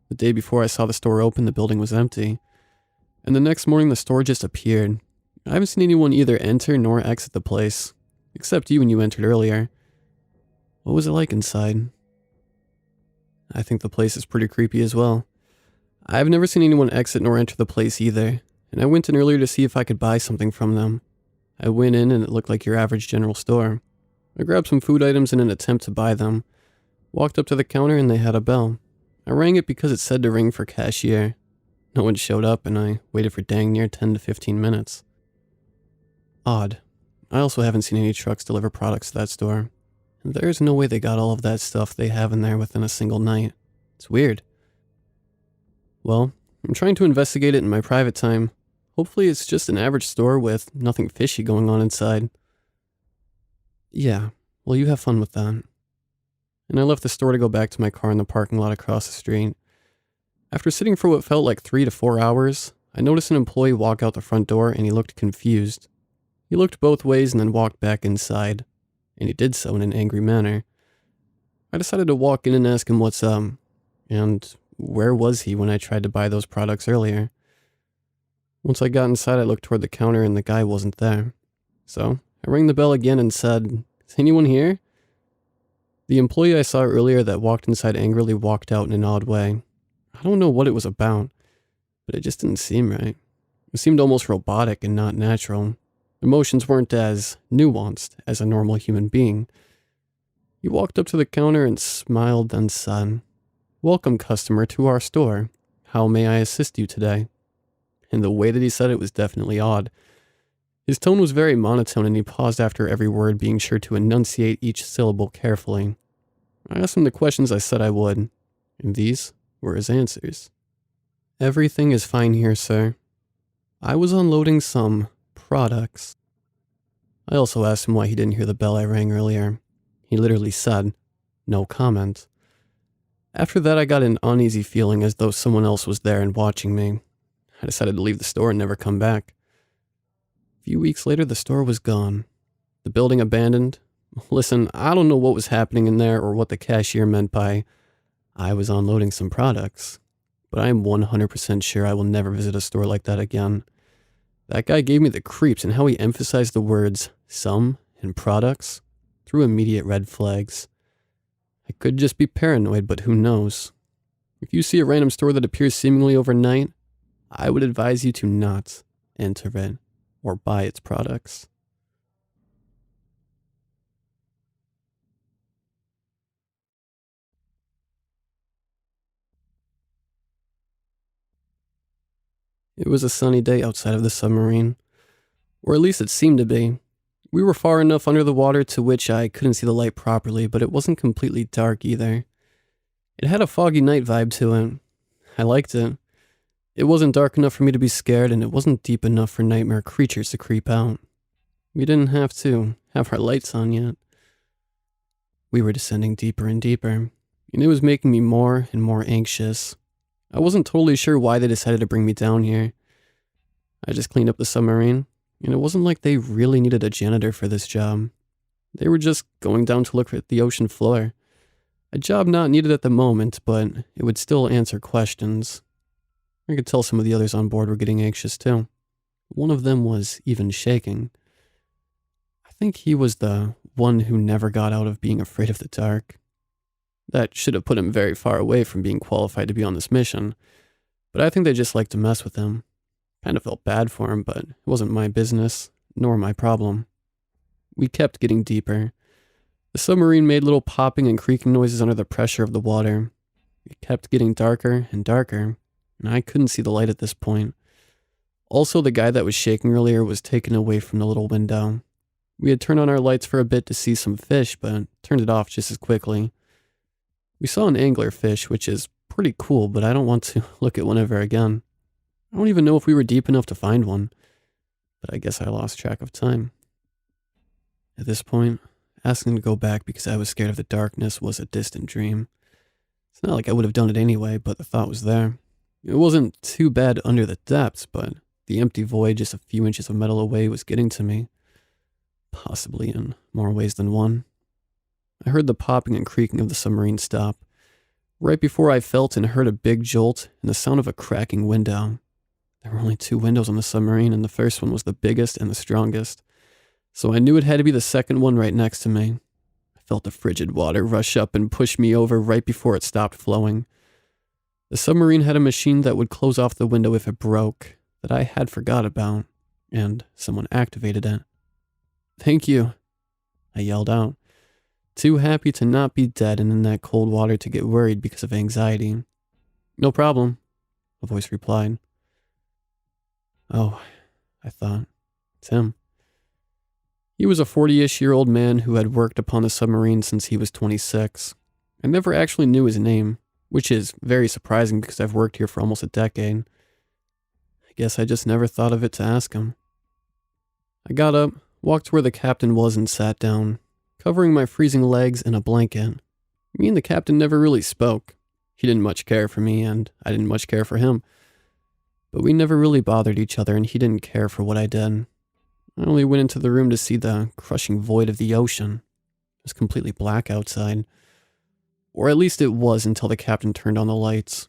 The day before I saw the store open, the building was empty. And the next morning, the store just appeared. I haven't seen anyone either enter nor exit the place. Except you when you entered earlier. What was it like inside? I think the place is pretty creepy as well. I've never seen anyone exit nor enter the place either, and I went in earlier to see if I could buy something from them. I went in and it looked like your average general store. I grabbed some food items in an attempt to buy them. Walked up to the counter and they had a bell. I rang it because it said to ring for cashier. No one showed up and I waited for dang near 10 to 15 minutes. Odd. I also haven't seen any trucks deliver products to that store. And there's no way they got all of that stuff they have in there within a single night. It's weird. Well, I'm trying to investigate it in my private time. Hopefully it's just an average store with nothing fishy going on inside. Yeah, well you have fun with that. And I left the store to go back to my car in the parking lot across the street. After sitting for what felt like 3 to 4 hours, I noticed an employee walk out the front door and he looked confused. He looked both ways and then walked back inside, and he did so in an angry manner. I decided to walk in and ask him what's up, and where was he when I tried to buy those products earlier? Once I got inside, I looked toward the counter and the guy wasn't there. So I rang the bell again and said, "Is anyone here?" The employee I saw earlier that walked inside angrily walked out in an odd way. I don't know what it was about, but it just didn't seem right. It seemed almost robotic and not natural. Emotions weren't as nuanced as a normal human being. He walked up to the counter and smiled, then said, "Welcome, customer, to our store. How may I assist you today?" And the way that he said it was definitely odd. His tone was very monotone and he paused after every word, being sure to enunciate each syllable carefully. I asked him the questions I said I would, and these were his answers. "Everything is fine here, sir. I was unloading some products." I also asked him why he didn't hear the bell I rang earlier. He literally said, "No comment." After that, I got an uneasy feeling as though someone else was there and watching me. I decided to leave the store and never come back. A few weeks later, the store was gone. The building abandoned. Listen, I don't know what was happening in there or what the cashier meant by, "I was unloading some products," but I am 100% sure I will never visit a store like that again. That guy gave me the creeps, and how he emphasized the words "some" and "products" threw immediate red flags. I could just be paranoid, but who knows? If you see a random store that appears seemingly overnight, I would advise you to not enter it or buy its products. It was a sunny day outside of the submarine, or at least it seemed to be. We were far enough under the water to which I couldn't see the light properly, but it wasn't completely dark either. It had a foggy night vibe to it. I liked it. It wasn't dark enough for me to be scared, and it wasn't deep enough for nightmare creatures to creep out. We didn't have to have our lights on yet. We were descending deeper and deeper, and it was making me more and more anxious. I wasn't totally sure why they decided to bring me down here. I just cleaned up the submarine, and it wasn't like they really needed a janitor for this job. They were just going down to look at the ocean floor. A job not needed at the moment, but it would still answer questions. I could tell some of the others on board were getting anxious too. One of them was even shaking. I think he was the one who never got out of being afraid of the dark. That should have put him very far away from being qualified to be on this mission, but I think they just liked to mess with him. Kind of felt bad for him, but it wasn't my business, nor my problem. We kept getting deeper. The submarine made little popping and creaking noises under the pressure of the water. It kept getting darker and darker, and I couldn't see the light at this point. Also, the guy that was shaking earlier was taken away from the little window. We had turned on our lights for a bit to see some fish, but turned it off just as quickly. We saw an anglerfish, which is pretty cool, but I don't want to look at one ever again. I don't even know if we were deep enough to find one, but I guess I lost track of time. At this point, asking to go back because I was scared of the darkness was a distant dream. It's not like I would have done it anyway, but the thought was there. It wasn't too bad under the depths, but the empty void just a few inches of metal away was getting to me. Possibly in more ways than one. I heard the popping and creaking of the submarine stop. Right before I felt and heard a big jolt and the sound of a cracking window. There were only 2 windows on the submarine, and the first one was the biggest and the strongest. So I knew it had to be the second one right next to me. I felt the frigid water rush up and push me over right before it stopped flowing. The submarine had a machine that would close off the window if it broke, that I had forgot about, and someone activated it. "Thank you," I yelled out, too happy to not be dead and in that cold water to get worried because of anxiety. "No problem," a voice replied. Oh, I thought, it's him. He was a 40-ish-year-old man who had worked upon the submarine since he was 26. I never actually knew his name, which is very surprising because I've worked here for almost a decade. I guess I just never thought of it to ask him. I got up, walked to where the captain was and sat down, covering my freezing legs in a blanket. Me and the captain never really spoke. He didn't much care for me, and I didn't much care for him. But we never really bothered each other, and he didn't care for what I did. I only went into the room to see the crushing void of the ocean. It was completely black outside. Or at least it was until the captain turned on the lights.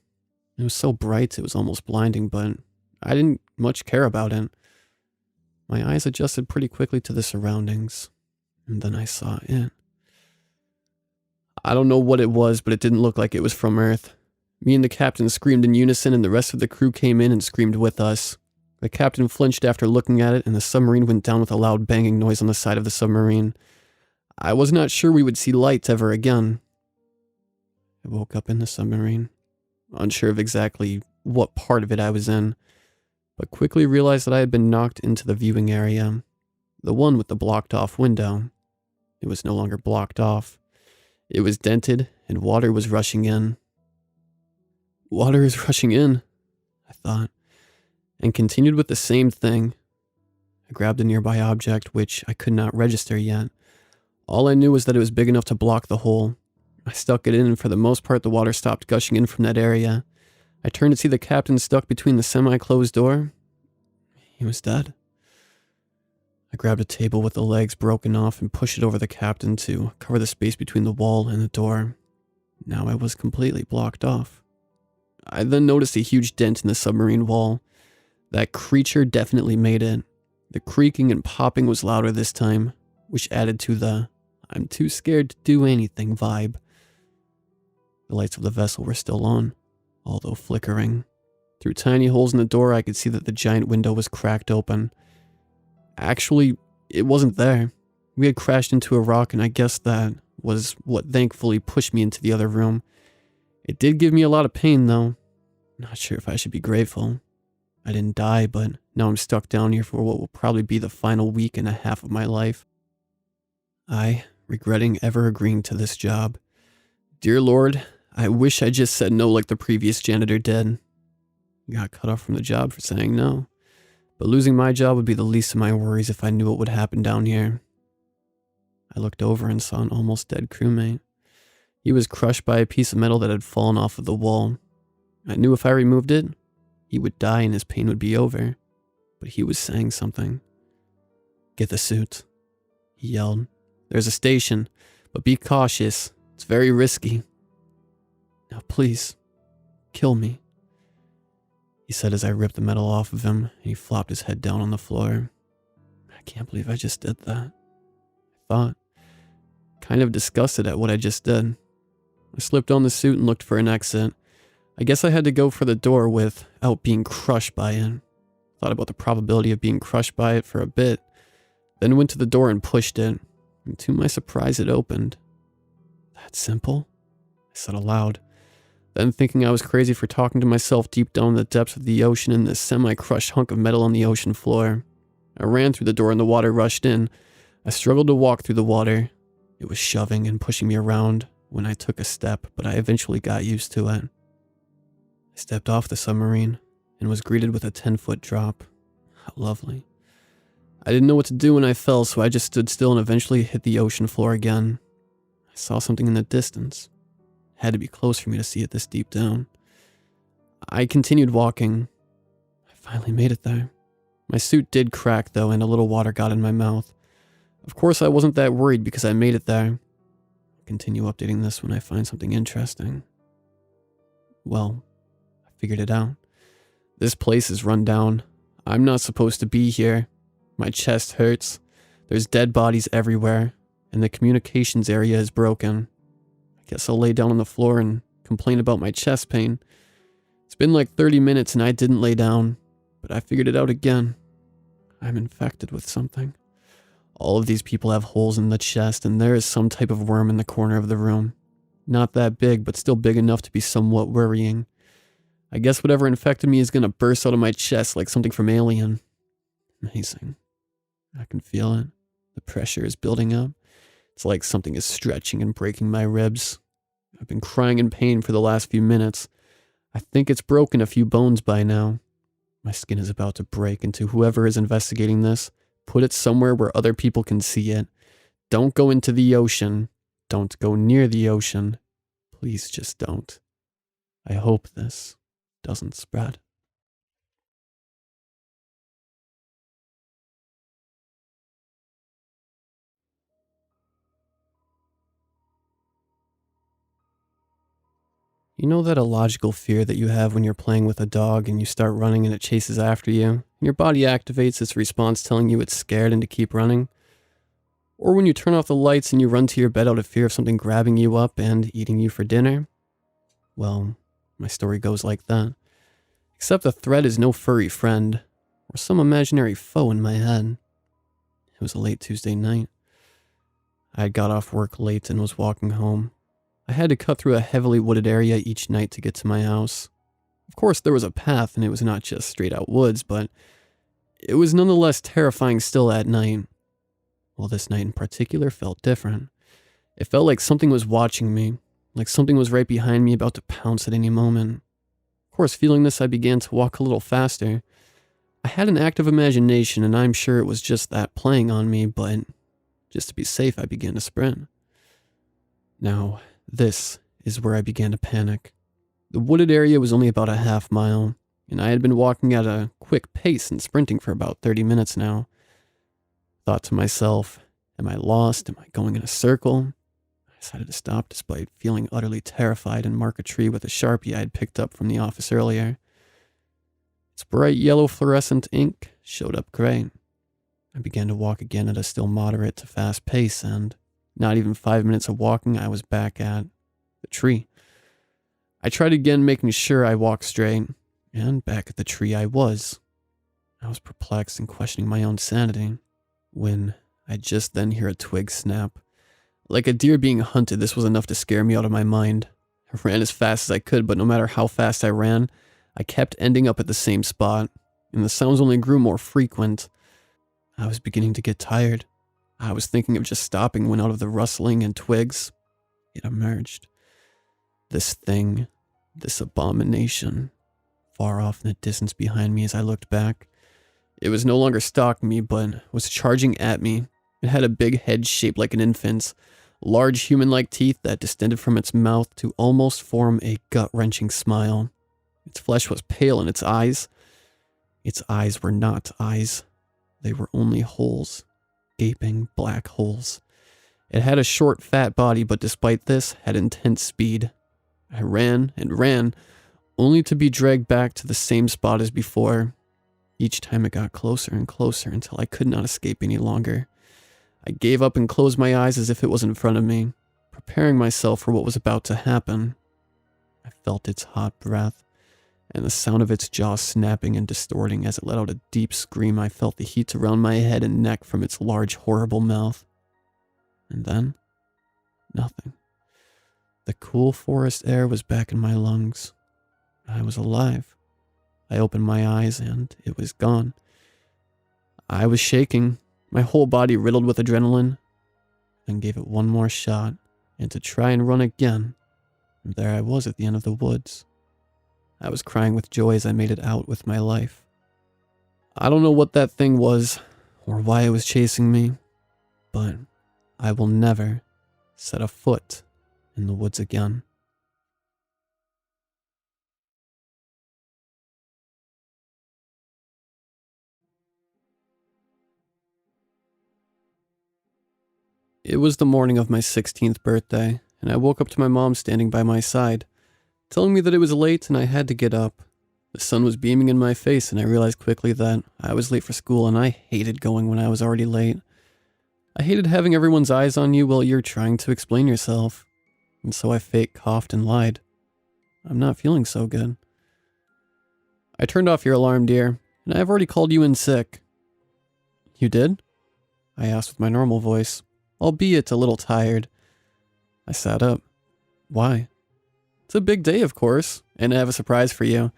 It was so bright it was almost blinding, but I didn't much care about it. My eyes adjusted pretty quickly to the surroundings, and then I saw it. I don't know what it was, but it didn't look like it was from Earth. Me and the captain screamed in unison, and the rest of the crew came in and screamed with us. The captain flinched after looking at it, and the submarine went down with a loud banging noise on the side of the submarine. I was not sure we would see light ever again. I woke up in the submarine, unsure of exactly what part of it I was in, but quickly realized that I had been knocked into the viewing area, the one with the blocked off window. It was no longer blocked off. It was dented, and water was rushing in. Water is rushing in, I thought, and continued with the same thing. I grabbed a nearby object, which I could not register yet. All I knew was that it was big enough to block the hole. I stuck it in, and for the most part the water stopped gushing in from that area. I turned to see the captain stuck between the semi-closed door. He was dead. I grabbed a table with the legs broken off and pushed it over the captain to cover the space between the wall and the door. Now I was completely blocked off. I then noticed a huge dent in the submarine wall. That creature definitely made it. The creaking and popping was louder this time, which added to the "I'm too scared to do anything" vibe. The lights of the vessel were still on, although flickering. Through tiny holes in the door, I could see that the giant window was cracked open. Actually, it wasn't there. We had crashed into a rock, and I guess that was what thankfully pushed me into the other room. It did give me a lot of pain, though. Not sure if I should be grateful. I didn't die, but now I'm stuck down here for what will probably be the final week and a half of my life. I, regretting ever agreeing to this job. Dear Lord, I wish I just said no like the previous janitor did. Got cut off from the job for saying no. But losing my job would be the least of my worries if I knew what would happen down here. I looked over and saw an almost dead crewmate. He was crushed by a piece of metal that had fallen off of the wall. I knew if I removed it, he would die and his pain would be over. But he was saying something. "Get the suit," he yelled. "There's a station, but be cautious. It's very risky. Now please, kill me," he said as I ripped the metal off of him, and he flopped his head down on the floor. I can't believe I just did that, I thought, kind of disgusted at what I just did. I slipped on the suit and looked for an exit. I guess I had to go for the door without being crushed by it. Thought about the probability of being crushed by it for a bit, then went to the door and pushed it, and to my surprise it opened. "That simple?" I said aloud. Then, thinking I was crazy for talking to myself deep down in the depths of the ocean in this semi-crushed hunk of metal on the ocean floor, I ran through the door and the water rushed in. I struggled to walk through the water. It was shoving and pushing me around when I took a step, but I eventually got used to it. I stepped off the submarine and was greeted with a 10-foot drop. How lovely. I didn't know what to do when I fell, so I just stood still and eventually hit the ocean floor again. I saw something in the distance. Had to be close for me to see it this deep down. I continued walking. I finally made it there. My suit did crack though, and a little water got in my mouth. Of course I wasn't that worried because I made it there. I'll continue updating this when I find something interesting. Well, I figured it out. This place is run down. I'm not supposed to be here. My chest hurts. There's dead bodies everywhere, and the communications area is broken. I guess I'll lay down on the floor and complain about my chest pain. It's been like 30 minutes and I didn't lay down, but I figured it out again. I'm infected with something. All of these people have holes in the chest, and there is some type of worm in the corner of the room. Not that big, but still big enough to be somewhat worrying. I guess whatever infected me is gonna burst out of my chest like something from Alien. Amazing. I can feel it. The pressure is building up. It's like something is stretching and breaking my ribs. I've been crying in pain for the last few minutes. I think it's broken a few bones by now. My skin is about to break, and to whoever is investigating this, put it somewhere where other people can see it. Don't go into the ocean. Don't go near the ocean. Please just don't. I hope this doesn't spread. You know that illogical fear that you have when you're playing with a dog and you start running and it chases after you, and your body activates its response telling you it's scared and to keep running? Or when you turn off the lights and you run to your bed out of fear of something grabbing you up and eating you for dinner? Well, my story goes like that. Except the threat is no furry friend, or some imaginary foe in my head. It was a late Tuesday night. I had got off work late and was walking home. I had to cut through a heavily wooded area each night to get to my house. Of course, there was a path and it was not just straight out woods, but it was nonetheless terrifying still at night. Well, this night in particular felt different. It felt like something was watching me, like something was right behind me about to pounce at any moment. Of course, feeling this, I began to walk a little faster. I had an active imagination, and I'm sure it was just that playing on me, but just to be safe, I began to sprint. Now, this is where I began to panic. The wooded area was only about a half mile, and I had been walking at a quick pace and sprinting for about 30 minutes now. Thought to myself, am I lost? Am I going in a circle? I decided to stop despite feeling utterly terrified and mark a tree with a Sharpie I had picked up from the office earlier. Its bright yellow fluorescent ink showed up gray. I began to walk again at a still moderate to fast pace, and not even 5 minutes of walking, I was back at the tree. I tried again, making sure I walked straight, and back at the tree I was. I was perplexed and questioning my own sanity, when I just then hear a twig snap. Like a deer being hunted, this was enough to scare me out of my mind. I ran as fast as I could, but no matter how fast I ran, I kept ending up at the same spot, and the sounds only grew more frequent. I was beginning to get tired. I was thinking of just stopping when out of the rustling and twigs, it emerged. This thing, this abomination, far off in the distance behind me as I looked back. It was no longer stalking me, but was charging at me. It had a big head shaped like an infant's, large human-like teeth that distended from its mouth to almost form a gut-wrenching smile. Its flesh was pale and its eyes were not eyes. They were only holes. Gaping black holes. It had a short, fat body, but despite this, had intense speed. I ran and ran, only to be dragged back to the same spot as before. Each time it got closer and closer until I could not escape any longer. I gave up and closed my eyes as if it was in front of me, preparing myself for what was about to happen. I felt its hot breath, and the sound of its jaw snapping and distorting as it let out a deep scream. I felt the heat around my head and neck from its large, horrible mouth. And then, nothing. The cool forest air was back in my lungs. I was alive. I opened my eyes and it was gone. I was shaking, my whole body riddled with adrenaline, then gave it one more shot, and to try and run again, and there I was at the end of the woods. I was crying with joy as I made it out with my life. I don't know what that thing was, or why it was chasing me, but I will never set a foot in the woods again. It was the morning of my 16th birthday, and I woke up to my mom standing by my side, telling me that it was late and I had to get up. The sun was beaming in my face, and I realized quickly that I was late for school, and I hated going when I was already late. I hated having everyone's eyes on you while you're trying to explain yourself, and so I fake coughed and lied. I'm not feeling so good. I turned off your alarm, dear, and I have already called you in sick. You did? I asked with my normal voice, albeit a little tired. I sat up. Why? It's a big day, of course, and I have a surprise for you.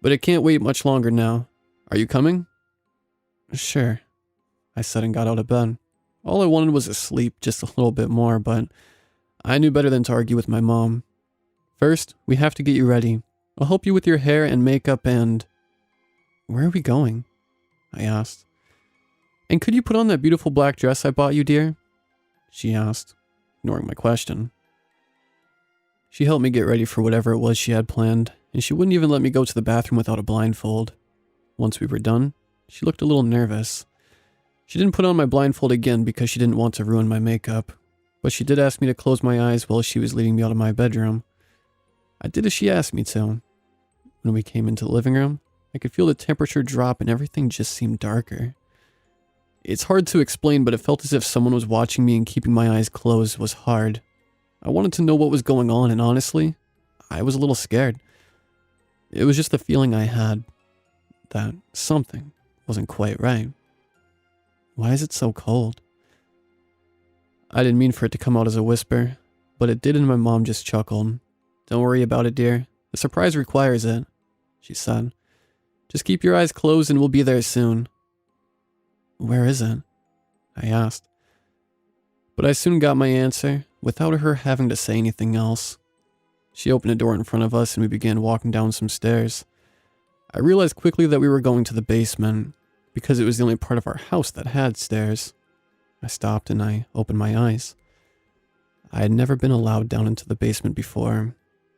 But it can't wait much longer now. Are you coming? Sure, I said and got out of bed. All I wanted was to sleep just a little bit more, but I knew better than to argue with my mom. First, we have to get you ready. I'll help you with your hair and makeup and... Where are we going? I asked. And could you put on that beautiful black dress I bought you, dear? She asked, ignoring my question. She helped me get ready for whatever it was she had planned, and she wouldn't even let me go to the bathroom without a blindfold. Once we were done, she looked a little nervous. She didn't put on my blindfold again because she didn't want to ruin my makeup, but she did ask me to close my eyes while she was leading me out of my bedroom. I did as she asked me to. When we came into the living room, I could feel the temperature drop and everything just seemed darker. It's hard to explain, but it felt as if someone was watching me and keeping my eyes closed was hard. I wanted to know what was going on, and honestly, I was a little scared. It was just the feeling I had that something wasn't quite right. Why is it so cold? I didn't mean for it to come out as a whisper, but it did, and my mom just chuckled. Don't worry about it, dear. The surprise requires it, she said. Just keep your eyes closed and we'll be there soon. Where is it? I asked. But I soon got my answer, without her having to say anything else. She opened a door in front of us and we began walking down some stairs. I realized quickly that we were going to the basement, because it was the only part of our house that had stairs. I stopped and I opened my eyes. I had never been allowed down into the basement before.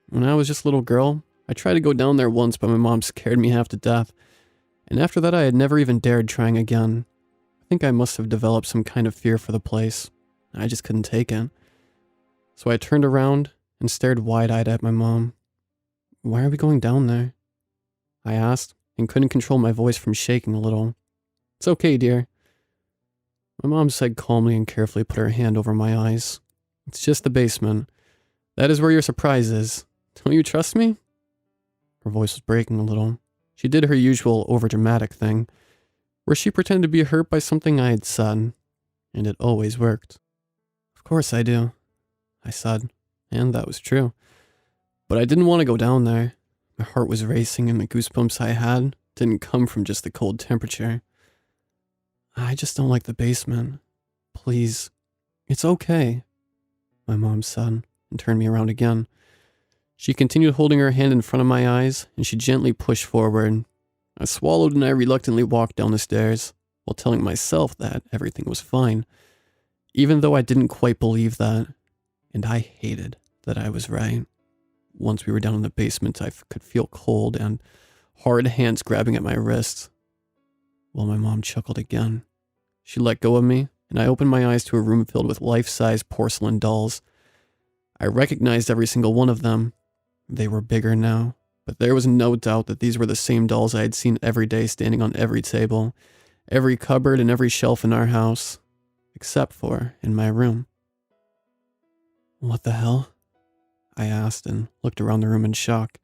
When I was just a little girl, I tried to go down there once, but my mom scared me half to death. And after that, I had never even dared trying again. I think I must have developed some kind of fear for the place. I just couldn't take it. So I turned around and stared wide-eyed at my mom. Why are we going down there? I asked, and couldn't control my voice from shaking a little. It's okay, dear. My mom said calmly and carefully put her hand over my eyes. It's just the basement. That is where your surprise is. Don't you trust me? Her voice was breaking a little. She did her usual overdramatic thing, where she pretended to be hurt by something I had said, and it always worked. Of course I do, I said, and that was true. But I didn't want to go down there. My heart was racing and the goosebumps I had didn't come from just the cold temperature. I just don't like the basement. Please. It's okay, my mom said, and turned me around again. She continued holding her hand in front of my eyes, and she gently pushed forward. I swallowed and I reluctantly walked down the stairs, while telling myself that everything was fine, even though I didn't quite believe that, and I hated that I was right. Once we were down in the basement, I could feel cold and hard hands grabbing at my wrists. Well, my mom chuckled again. She let go of me, and I opened my eyes to a room filled with life-size porcelain dolls. I recognized every single one of them. They were bigger now, but there was no doubt that these were the same dolls I had seen every day standing on every table, every cupboard, and every shelf in our house, except for in my room. What the hell? I asked and looked around the room in shock.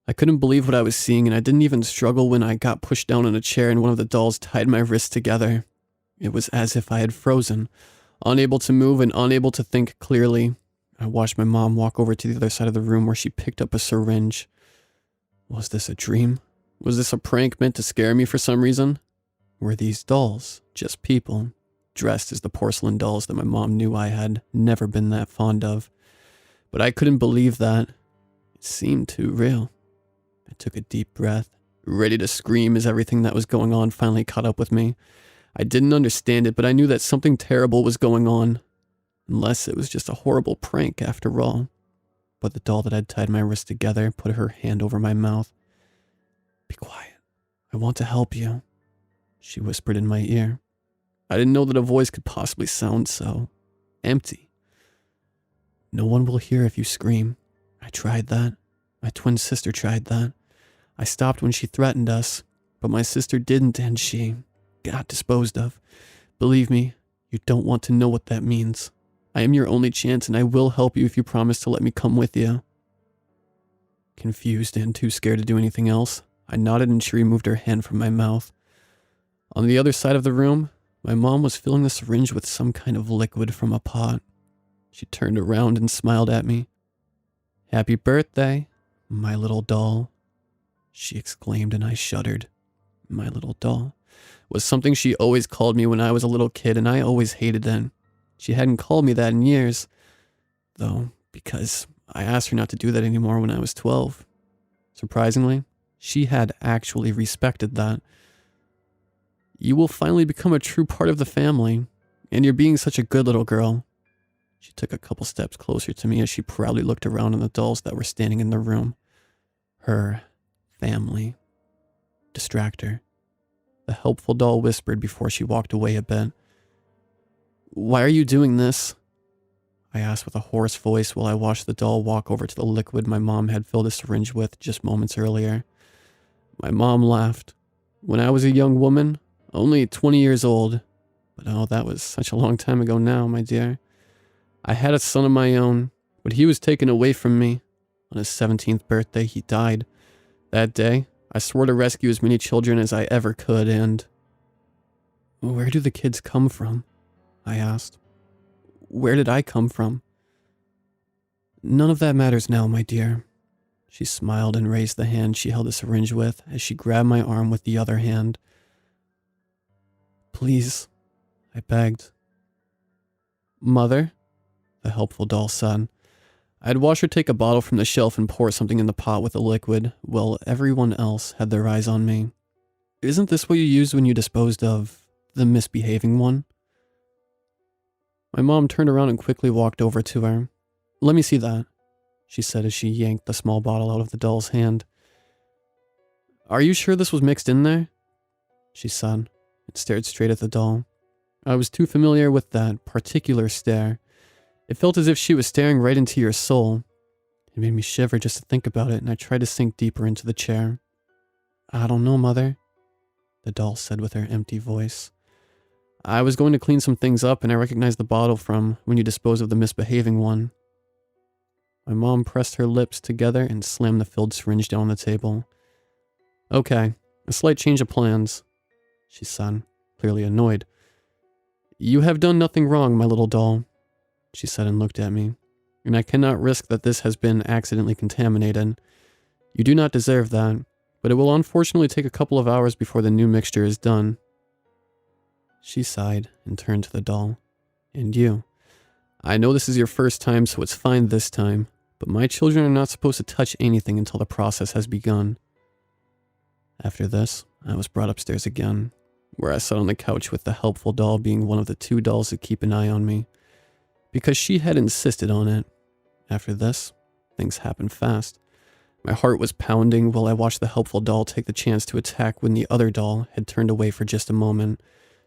I couldn't believe what I was seeing, and I didn't even struggle when I got pushed down in a chair and one of the dolls tied my wrists together. It was as if I had frozen, unable to move and unable to think clearly. I watched my mom walk over to the other side of the room where she picked up a syringe. Was this a dream? Was this a prank meant to scare me for some reason? Were these dolls just people, dressed as the porcelain dolls that my mom knew I had never been that fond of? But I couldn't believe that. It seemed too real. I took a deep breath, ready to scream as everything that was going on finally caught up with me. I didn't understand it, but I knew that something terrible was going on. Unless it was just a horrible prank after all. But the doll that had tied my wrists together put her hand over my mouth. Be quiet. I want to help you, she whispered in my ear. I didn't know that a voice could possibly sound so empty. No one will hear if you scream. I tried that. My twin sister tried that. I stopped when she threatened us, but my sister didn't, and she got disposed of. Believe me, you don't want to know what that means. I am your only chance, and I will help you if you promise to let me come with you. Confused and too scared to do anything else, I nodded and she removed her hand from my mouth. On the other side of the room, my mom was filling the syringe with some kind of liquid from a pot. She turned around and smiled at me. Happy birthday, my little doll, she exclaimed, and I shuddered. My little doll was something she always called me when I was a little kid, and I always hated that. She hadn't called me that in years, though, because I asked her not to do that anymore when I was 12. Surprisingly, she had actually respected that. You will finally become a true part of the family, and you're being such a good little girl. She took a couple steps closer to me as she proudly looked around on the dolls that were standing in the room. Her family. Distractor. The helpful doll whispered before she walked away a bit. Why are you doing this? I I asked with a hoarse voice while I watched the doll walk over to the liquid my mom had filled a syringe with just moments earlier. My mom laughed. When I was a young woman, only 20 years old, but oh, that was such a long time ago now, my dear. I had a son of my own, but he was taken away from me. On his 17th birthday, he died. That day, I swore to rescue as many children as I ever could, and... Where do the kids come from? I asked. Where did I come from? None of that matters now, my dear. She smiled and raised the hand she held the syringe with as she grabbed my arm with the other hand. Please, I begged. Mother, the helpful doll said. I'd watched her take a bottle from the shelf and pour something in the pot with the liquid, while everyone else had their eyes on me. Isn't this what you used when you disposed of the misbehaving one? My mom turned around and quickly walked over to her. Let me see that, she said as she yanked the small bottle out of the doll's hand. Are you sure this was mixed in there? She said, and stared straight at the doll. I was too familiar with that particular stare. It felt as if she was staring right into your soul. It made me shiver just to think about it, and I tried to sink deeper into the chair. I don't know, Mother, the doll said with her empty voice. I was going to clean some things up, and I recognized the bottle from when you disposed of the misbehaving one. My mom pressed her lips together and slammed the filled syringe down on the table. Okay, a slight change of plans, she said, clearly annoyed. You have done nothing wrong, my little doll, she said and looked at me, and I cannot risk that this has been accidentally contaminated. You do not deserve that, but it will unfortunately take a couple of hours before the new mixture is done. She sighed and turned to the doll. And you. I know this is your first time, so it's fine this time, but my children are not supposed to touch anything until the process has begun. After this, I was brought upstairs again, where I sat on the couch with the helpful doll being one of the two dolls that keep an eye on me, because she had insisted on it. After this, things happened fast. My heart was pounding while I watched the helpful doll take the chance to attack when the other doll had turned away for just a moment.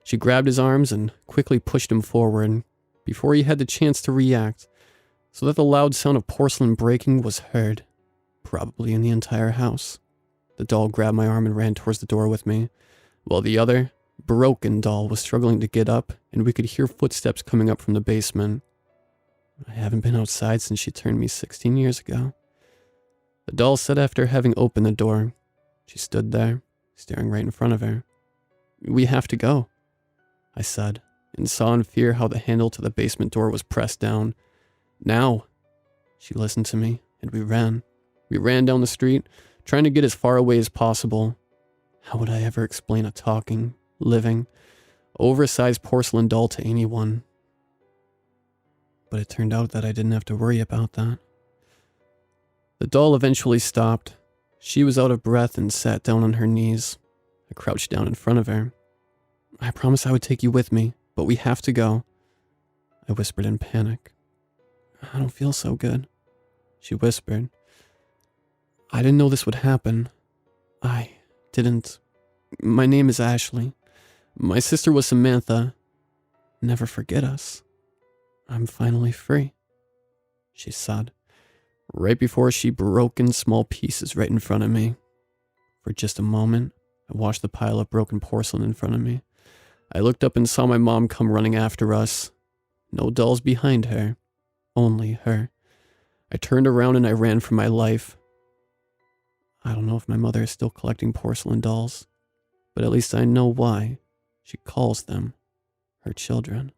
She grabbed his arms and quickly pushed him forward, before he had the chance to react, so that the loud sound of porcelain breaking was heard, probably in the entire house. The doll grabbed my arm and ran towards the door with me, while the other, broken doll was struggling to get up, and we could hear footsteps coming up from the basement. I haven't been outside since she turned me 16 years ago. The doll said after having opened the door. She stood there, staring right in front of her. We have to go, I said, and saw in fear how the handle to the basement door was pressed down. Now, she listened to me, and we ran. We ran down the street, trying to get as far away as possible. How would I ever explain a talking, living, oversized porcelain doll to anyone? But it turned out that I didn't have to worry about that. The doll eventually stopped. She was out of breath and sat down on her knees. I crouched down in front of her. I promised I would take you with me, but we have to go, I whispered in panic. I don't feel so good, she whispered. I didn't know this would happen. I didn't. My name is Ashley. My sister was Samantha. Never forget us. I'm finally free, she said, right before she broke in small pieces right in front of me. For just a moment, I watched the pile of broken porcelain in front of me. I looked up and saw my mom come running after us. No dolls behind her, only her. I turned around and I ran for my life. I don't know if my mother is still collecting porcelain dolls, but at least I know why she calls them her children.